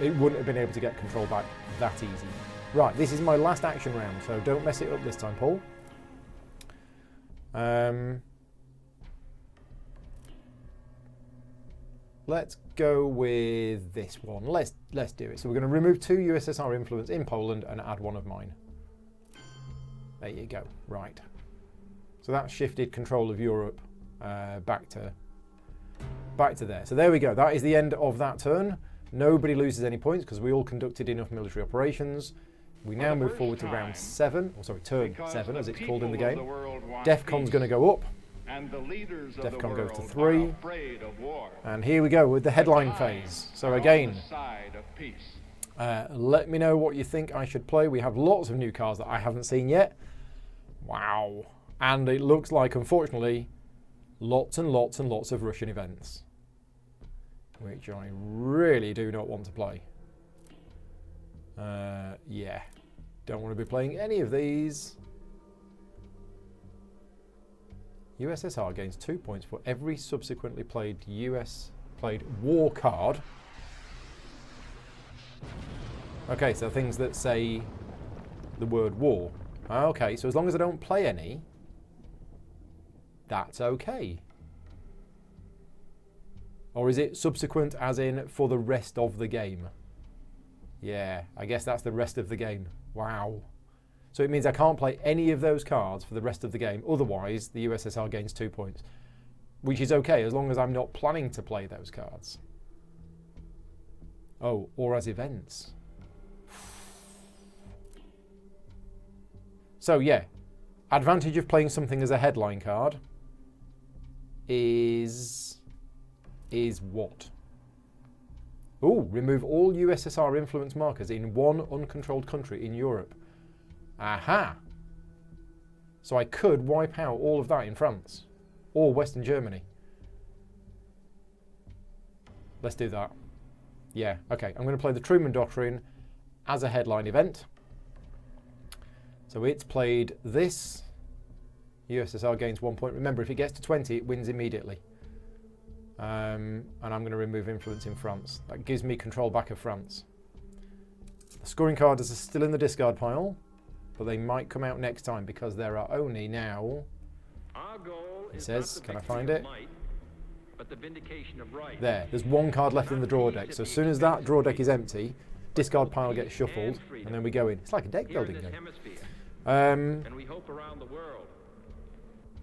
it wouldn't have been able to get control back that easy. Right, this is my last action round, so don't mess it up this time, Paul. Let's go with this one. Let's do it. So we're going to remove 2 USSR influence in Poland and add 1 of mine. There you go. Right. So that shifted control of Europe back to there. So there we go. That is the end of that turn. Nobody loses any points because we all conducted enough military operations. We now move forward to round 7, or sorry, turn 7 as it's called in the game. DEFCON's going to go up. DEFCON goes to 3. And here we go with the headline phase. So again, let me know what you think I should play. We have lots of new cards that I haven't seen yet. Wow. And it looks like, unfortunately, lots and lots and lots of Russian events, which I really do not want to play. Yeah, don't want to be playing any of these. USSR gains 2 points for every subsequently played US played war card. Okay, so things that say the word war. Okay, so as long as I don't play any, that's okay. Or is it subsequent as in for the rest of the game? Yeah, I guess that's the rest of the game. Wow. So it means I can't play any of those cards for the rest of the game. Otherwise, the USSR gains 2 points. Which is okay, as long as I'm not planning to play those cards. Oh, or as events. So yeah, advantage of playing something as a headline card is what? Oh, remove all USSR influence markers in one uncontrolled country in Europe. Aha! So I could wipe out all of that in France or Western Germany. Let's do that. Yeah, okay. I'm going to play the Truman Doctrine as a headline event. So it's played this. USSR gains 1 point. Remember, if it gets to 20, it wins immediately. And I'm going to remove influence in France. That gives me control back of France. The scoring cards are still in the discard pile, but they might come out next time because there are only now... It says, can I find it? But the vindication of right. There's one card left in the draw deck. So as soon as that draw deck is empty, discard pile gets shuffled, and then we go in. It's like a deck building game. And we hope around the world.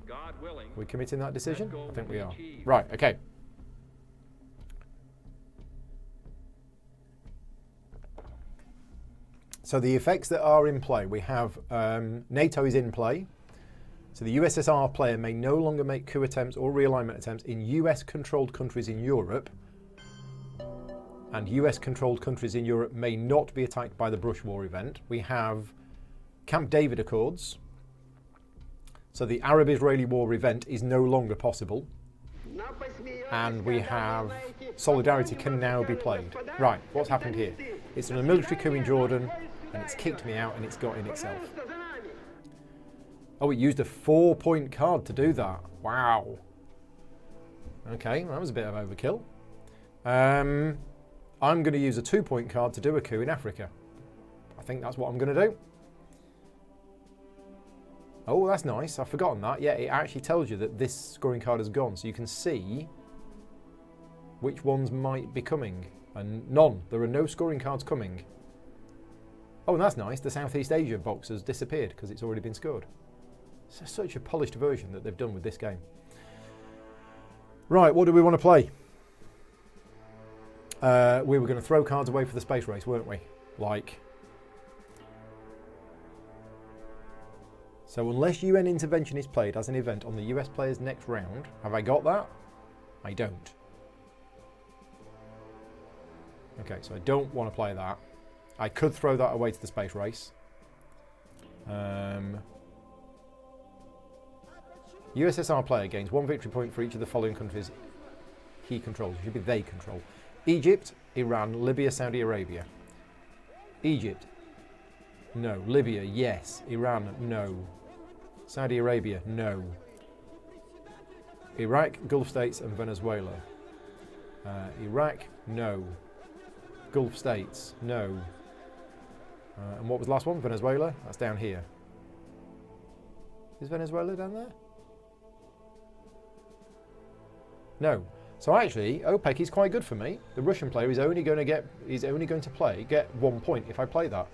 God willing. We committing that decision? I think we are. Right, okay. So the effects that are in play, we have NATO is in play. So the USSR player may no longer make coup attempts or realignment attempts in US-controlled countries in Europe. And US-controlled countries in Europe may not be attacked by the Brush War event. We have Camp David Accords. So the Arab-Israeli War event is no longer possible. And we have Solidarity can now be played. Right, what's happened here? It's done a military coup in Jordan, and it's kicked me out, and it's got in itself. Oh, it used a 4-point card to do that. Wow. Okay, that was a bit of overkill. I'm going to use a 2-point card to do a coup in Africa. I think that's what I'm going to do. Oh, that's nice. I've forgotten that. Yeah, it actually tells you that this scoring card has gone, so you can see which ones might be coming. And none. There are no scoring cards coming. Oh, and that's nice. The Southeast Asia box has disappeared because it's already been scored. It's such a polished version that they've done with this game. Right, what do we want to play? We were going to throw cards away for the space race, weren't we? Like... So unless UN intervention is played as an event on the US player's next round, have I got that? I don't. Okay, so I don't want to play that. I could throw that away to the space race. USSR player gains 1 victory point for each of the following countries he controls. It should be they control. Egypt, Iran, Libya, Saudi Arabia. Egypt. No. Libya, yes. Iran, no. Saudi Arabia, no. Iraq, Gulf States and Venezuela. Iraq, no. Gulf States, no. And what was the last one? Venezuela? That's down here. Is Venezuela down there? No. So actually, OPEC is quite good for me. The Russian player is only going to get 1 point if I play that.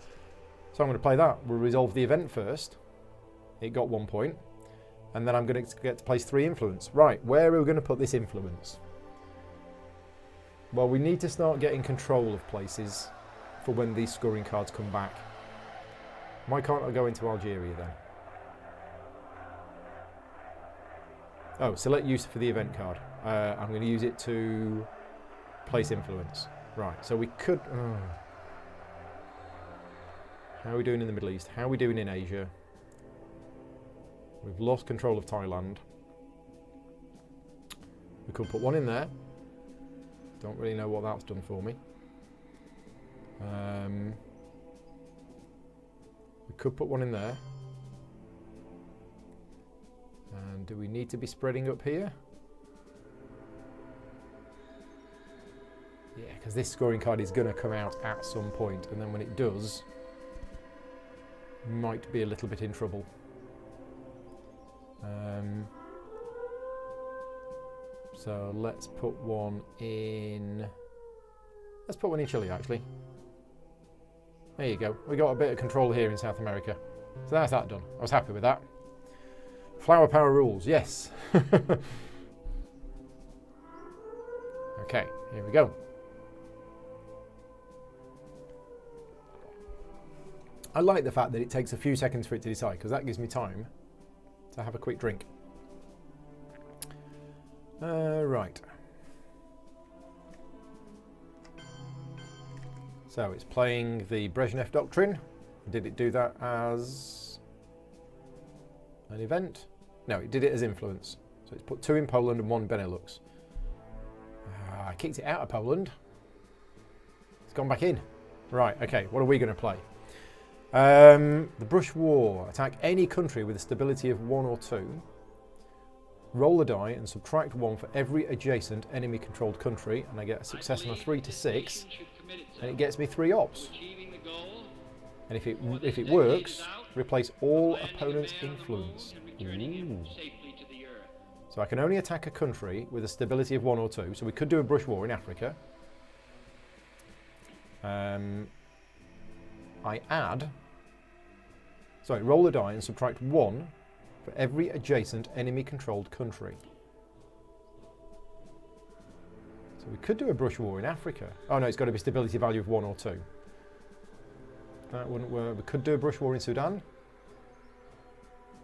So I'm going to play that. We'll resolve the event first. It got 1 point. And then I'm going to get to place 3 influence. Right, where are we going to put this influence? Well, we need to start getting control of places for when these scoring cards come back. Why can't I go into Algeria then? Oh, select use for the event card. I'm going to use it to place influence. Right, so we could... How are we doing in the Middle East? How are we doing in Asia? We've lost control of Thailand. We could put one in there. Don't really know what that's done for me. We could put one in there. And do we need to be spreading up here? because this scoring card is going to come out at some point, and then when it does, might be a little bit in trouble. So let's put one in. Let's put one in Chile, actually. There you go. We got a bit of control here in South America. So that's that done. I was happy with that. Flower power rules, yes. Okay, here we go. I like the fact that it takes a few seconds for it to decide, because that gives me time to have a quick drink. Right. So it's playing the Brezhnev Doctrine. Did it do that as an event? No, it did it as influence. So it's put 2 in Poland and 1 Benelux. I kicked it out of Poland. It's gone back in. Right, okay, what are we going to play? The Brush War. Attack any country with a stability of 1 or 2. Roll a die and subtract 1 for every adjacent enemy-controlled country, and I get a success on a 3 to 6, and it gets me 3 ops. And if it works, replace all opponents' influence. Ooh. So I can only attack a country with a stability of 1 or 2. So we could do a Brush War in Africa. Roll a die and subtract 1 for every adjacent enemy-controlled country. So we could do a Brush War in Africa. Oh no, it's got to be stability value of 1 or 2. That wouldn't work. We could do a Brush War in Sudan.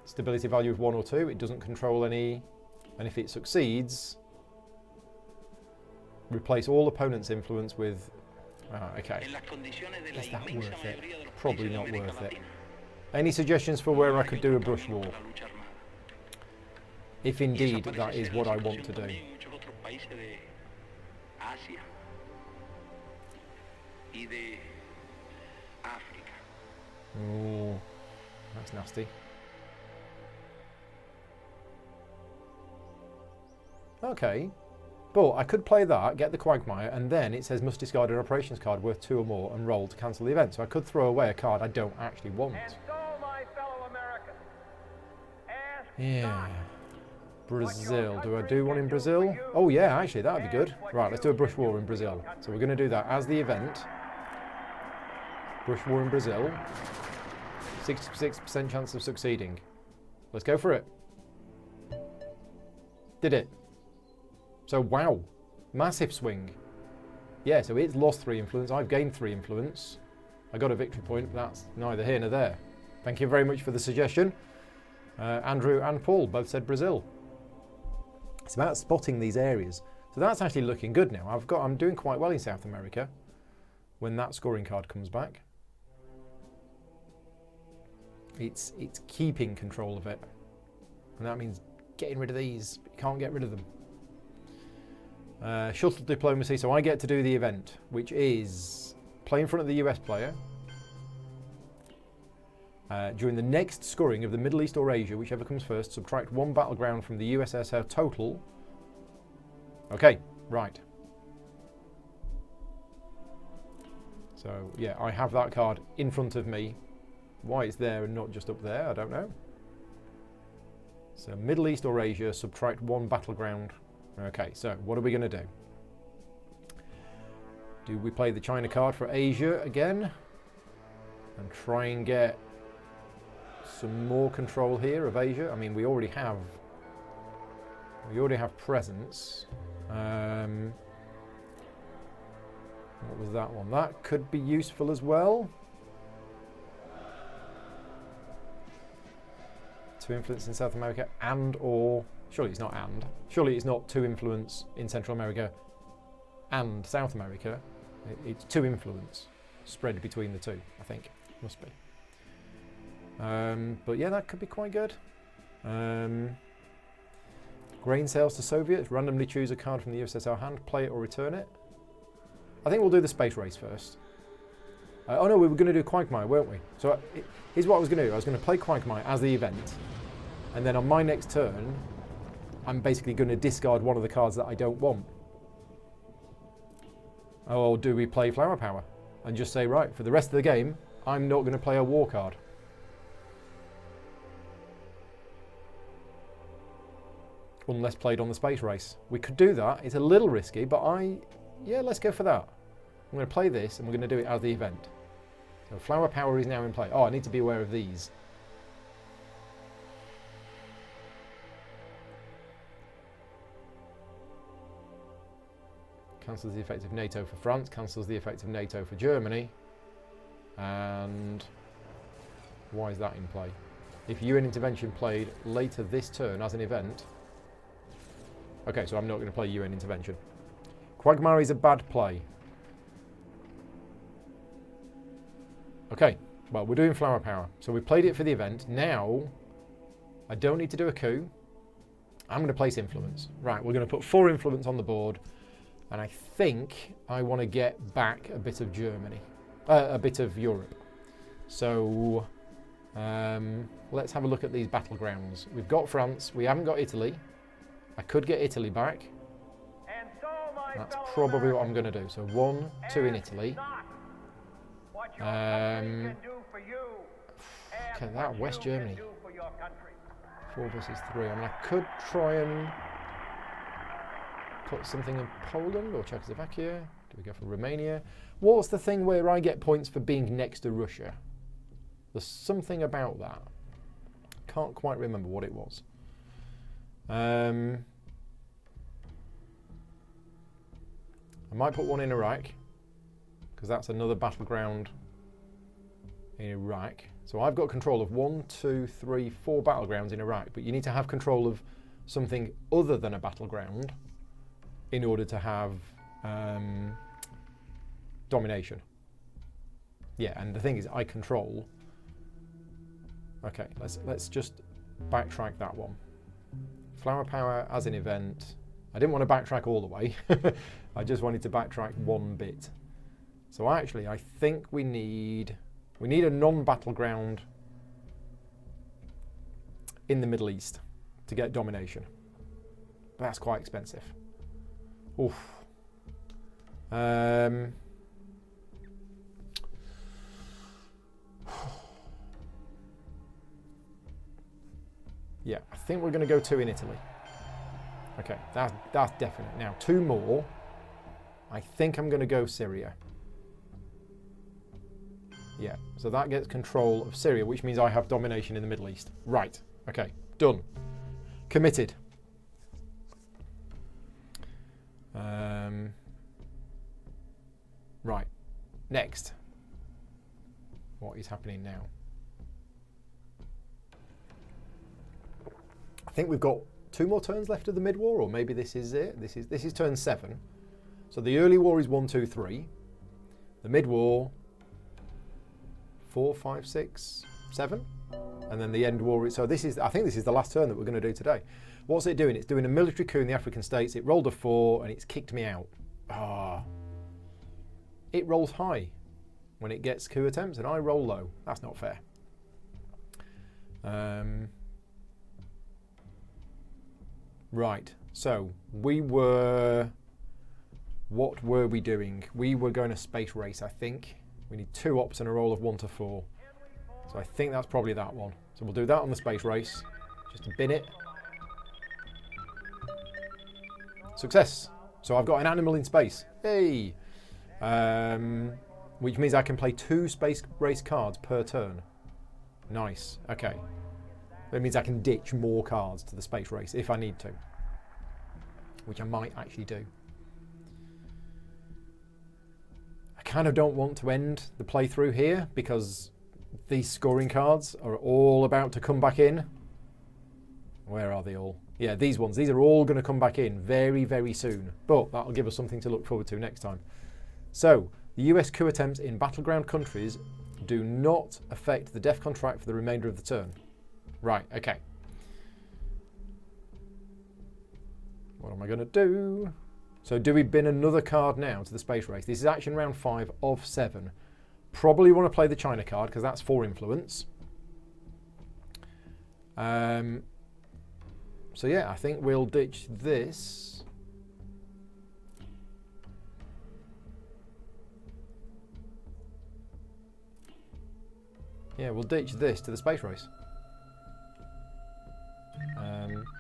Stability value of 1 or 2. It doesn't control any. And if it succeeds, replace all opponents' influence with... okay. Is that worth it? Probably not worth it. Any suggestions for where I could do a Brush War? If indeed that is what I want to do. Oh, that's nasty. Okay, but I could play that, get the Quagmire, and then it says must discard an operations card worth 2 or more and roll to cancel the event. So I could throw away a card I don't actually want. And so, my fellow Americans, ask Yeah. Brazil. Do I do one in Brazil? Oh yeah, actually that would be good. Right, let's do a Brush War in Brazil. So we're going to do that as the event. Brush War in Brazil. 66% chance of succeeding. Let's go for it. Did it. So wow, massive swing. Yeah, so it's lost 3 influence, I've gained 3 influence. I got a victory point, but that's neither here nor there. Thank you very much for the suggestion. Andrew and Paul both said Brazil. It's about spotting these areas. So that's actually looking good now. I'm doing quite well in South America when that scoring card comes back. It's keeping control of it. And that means getting rid of these. You can't get rid of them. Shuttle diplomacy, so I get to do the event, which is play in front of the US player. During the next scoring of the Middle East or Asia, whichever comes first, subtract 1 battleground from the USSR total. Okay, right. So, yeah, I have that card in front of me. Why it's there and not just up there, I don't know. So, Middle East or Asia, subtract 1 battleground. Okay, so what are we going to do? Do we play the China card for Asia again? And try and get some more control here of Asia? I mean, we already have presence. What was that one? That could be useful as well. 2 influence in South America and or... Surely it's not and. Surely it's not 2 influence in Central America and South America. It's 2 influence spread between the 2, I think. Must be. But yeah, that could be quite good. Grain sales to Soviets. Randomly choose a card from the USSR hand, play it or return it. I think we'll do the space race first. Oh no, we were going to do Quagmire, weren't we? So here's what I was going to do. I was going to play Quagmire as the event. And then on my next turn, I'm basically going to discard one of the cards that I don't want. Or do we play Flower Power and just say, right, for the rest of the game, I'm not going to play a war card? Unless played on the space race. We could do that. It's a little risky, but yeah, let's go for that. I'm going to play this and we're going to do it as the event. So Flower Power is now in play. Oh, I need to be aware of these. Cancels the effect of NATO for France, cancels the effect of NATO for Germany. And why is that in play? If UN intervention played later this turn as an event. Okay, so I'm not going to play UN intervention. Quagmire is a bad play. Okay, well, we're doing Flower Power. So we played it for the event. Now, I don't need to do a coup. I'm going to place Influence. Right, we're going to put 4 Influence on the board. And I think I want to get back a bit of Germany. A bit of Europe. So, let's have a look at these battlegrounds. We've got France. We haven't got Italy. I could get Italy back. And so, my That's fellow probably what I'm Americans, going to do. So 1, 2 in Italy. not what your country can do for you, and Okay, that what West you can Germany. do for your country. 4 versus 3. I mean, I could try and put something in Poland or Czechoslovakia. Do we go for Romania? What's the thing where I get points for being next to Russia? There's something about that. Can't quite remember what it was. I might put one in Iraq, because that's another battleground in Iraq. So I've got control of 1, 2, 3, 4 battlegrounds in Iraq, but you need to have control of something other than a battleground in order to have domination. Yeah, and the thing is, I control. Okay, let's just backtrack that one. Flower Power as an event. I didn't want to backtrack all the way. I just wanted to backtrack one bit. So actually, I think we need a non-battleground in the Middle East to get domination. But that's quite expensive. Oof. Yeah, I think we're going to go 2 in Italy. Okay, that's definite. Now, 2 more. I think I'm going to go Syria. Yeah, so that gets control of Syria, which means I have domination in the Middle East. Right, okay, done. Committed. Right, next. What is happening now? I think we've got 2 more turns left of the mid-war, or maybe this is it. This is turn 7. So the early war is 1, 2, 3. The mid-war 4, 5, 6, 7, and then the end war. So I think this is the last turn that we're going to do today. What's it doing? It's doing a military coup in the African states. It rolled a 4 and it's kicked me out. It rolls high when it gets coup attempts, and I roll low. That's not fair. Right. So what were we doing? We were going to space race, I think. We need 2 ops and a roll of 1 to 4. So I think that's probably that one. So we'll do that on the space race, just to bin it. Success. So I've got an animal in space. Hey! Which means I can play 2 space race cards per turn. Nice. Okay. That means I can ditch more cards to the space race if I need to. Which I might actually do. I kind of don't want to end the playthrough here because these scoring cards are all about to come back in. Where are they all? Yeah, these ones. These are all going to come back in very, very soon. But that'll give us something to look forward to next time. So, the US coup attempts in battleground countries do not affect the DEF contract for the remainder of the turn. Right, okay. What am I going to do? So do we bin another card now to the space race? This is action round 5 of 7. Probably want to play the China card because that's 4 influence. So yeah, I think we'll ditch this. Yeah, we'll ditch this to the space race.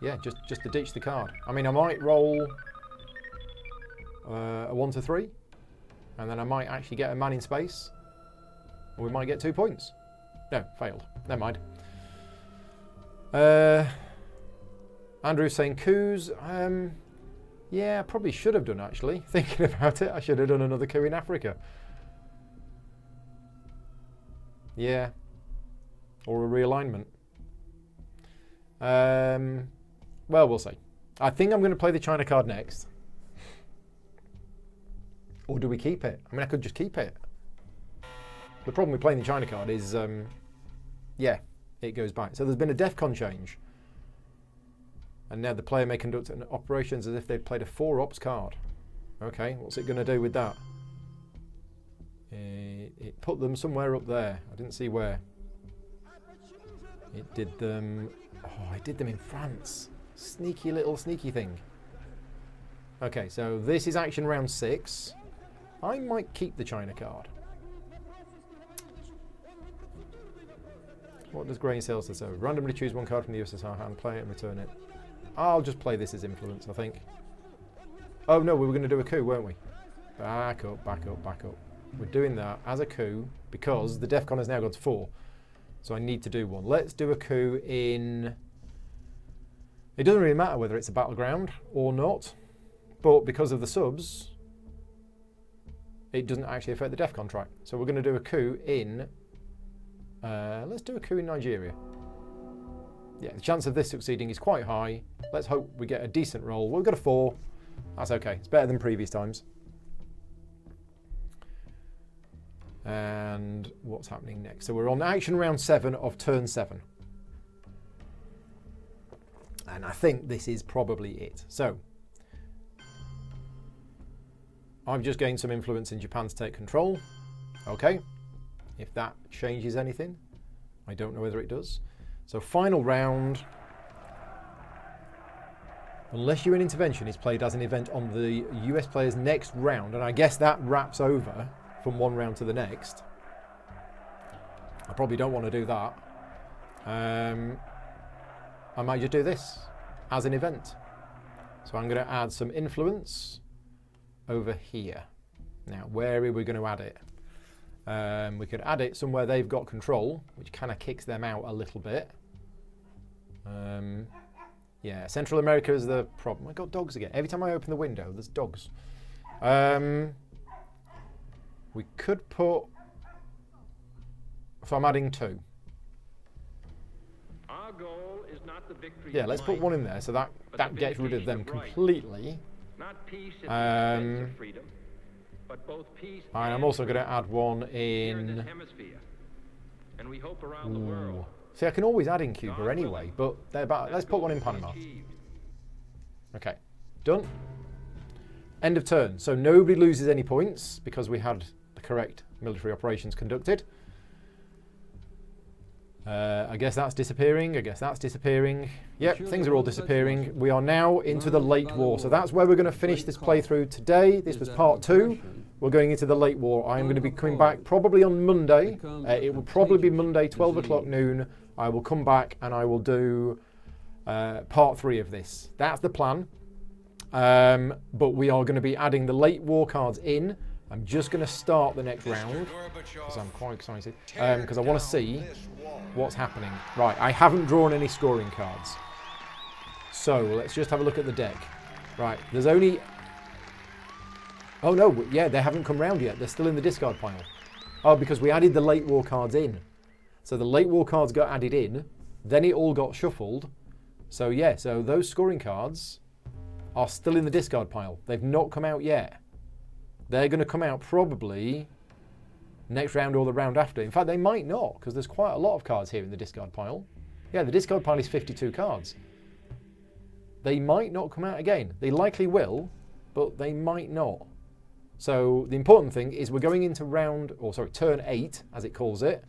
Yeah, just to ditch the card. I mean, I might roll a 1 to 3, and then I might actually get a man in space, or we might get 2 points. No, failed. Never mind. Andrew's saying coups. Yeah, I probably should have done, actually. Thinking about it, I should have done another coup in Africa. Yeah. Or a realignment. Well, we'll see. I think I'm going to play the China card next. Or do we keep it? I mean, I could just keep it. The problem with playing the China card is, yeah, it goes back. So there's been a DEFCON change. And now the player may conduct operations as if they'd played a 4-ops card. Okay, what's it going to do with that? It put them somewhere up there. I didn't see where. It did them... Oh, it did them in France. Sneaky little sneaky thing. Okay, so this is action round 6. I might keep the China card. What does grain sales say? So randomly choose one card from the USSR hand, play it and return it. I'll just play this as influence, I think. Oh no, we were going to do a coup, weren't we? Back up, back up, back up. We're doing that as a coup because the DEFCON has now got to 4. So I need to do one. Let's do a coup in... It doesn't really matter whether it's a battleground or not, but because of the subs, it doesn't actually affect the DEFCON track. So we're going to do a coup in... let's do a coup in Nigeria. Yeah, the chance of this succeeding is quite high. Let's hope we get a decent roll. We've got a 4. That's okay. It's better than previous times. And what's happening next? So we're on action round 7 of turn 7. And I think this is probably it. So I've just gained some influence in Japan to take control. Okay. If that changes anything, I don't know whether it does. So final round, unless UN intervention is played as an event on the US player's next round, and I guess that wraps over from one round to the next. I probably don't want to do that. I might just do this as an event. So I'm going to add some influence over here. Now, where are we going to add it? We could add it somewhere they've got control, which kind of kicks them out a little bit. Yeah, Central America is the problem. I got dogs again. Every time I open the window, there's dogs. We could put... So I'm adding 2. Our goal is not the victory. Yeah, let's put 1 in there, so that gets rid of them completely. Not peace at the expense of freedom. But both peace and I'm also going to add 1 here in in... this hemisphere. And we hope around the world. See, I can always add in Cuba anyway, but they're about... Let's put 1 in Panama. Okay, done. End of turn. So nobody loses any points because we had the correct military operations conducted. I guess that's disappearing. I guess that's disappearing. Yep, things are all disappearing. We are now into the late war. So that's where we're going to finish this playthrough today. This was part 2. We're going into the late war. I'm going to be coming back probably on Monday. It will probably be Monday, 12 o'clock noon. I will come back and I will do part 3 of this. That's the plan. But we are going to be adding the late war cards in. I'm just going to start the next round because I'm quite excited because I want to see what's happening. Right, I haven't drawn any scoring cards. So let's just have a look at the deck. Right, there's only... Oh no, yeah, they haven't come round yet. They're still in the discard pile. Oh, because we added the late war cards in. So the late war cards got added in, then it all got shuffled. So yeah, so those scoring cards are still in the discard pile. They've not come out yet. They're going to come out probably next round or the round after. In fact, they might not, because there's quite a lot of cards here in the discard pile. Yeah, the discard pile is 52 cards. They might not come out again. They likely will, but they might not. So the important thing is we're going into turn 8, as it calls it.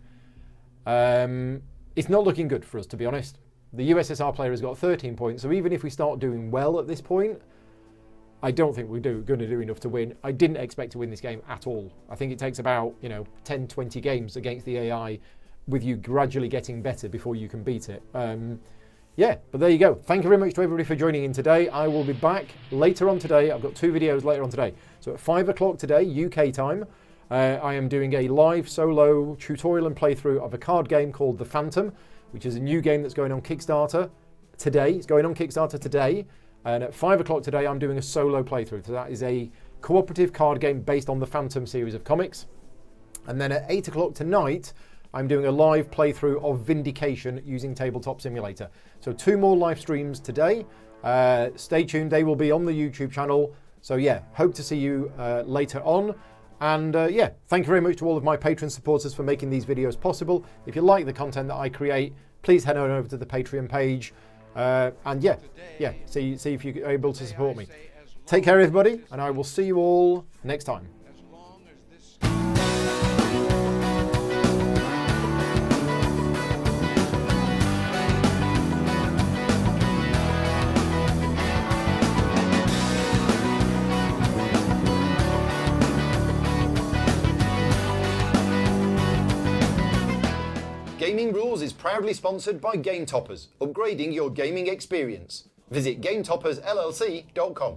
It's not looking good for us, to be honest. The USSR player has got 13 points, so even if we start doing well at this point, I don't think we're going to do enough to win. I didn't expect to win this game at all. I think it takes about 10, 20 games against the AI with you gradually getting better before you can beat it. Yeah, but there you go. Thank you very much to everybody for joining in today. I will be back later on today. I've got 2 videos later on today. So at 5 o'clock today, UK time, I am doing a live solo tutorial and playthrough of a card game called The Phantom, which is a new game that's going on Kickstarter today. It's going on Kickstarter today. And at 5 o'clock today, I'm doing a solo playthrough. So that is a cooperative card game based on the Phantom series of comics. And then at 8 o'clock tonight, I'm doing a live playthrough of Vindication using Tabletop Simulator. So 2 more live streams today. Stay tuned, they will be on the YouTube channel. So yeah, hope to see you later on. And yeah, thank you very much to all of my Patreon supporters for making these videos possible. If you like the content that I create, please head on over to the Patreon page. And yeah, see if you're able to support me. Take care, everybody, and I will see you all next time. Gaming Rules is proudly sponsored by Game Toppers, upgrading your gaming experience. Visit GameToppersLLC.com.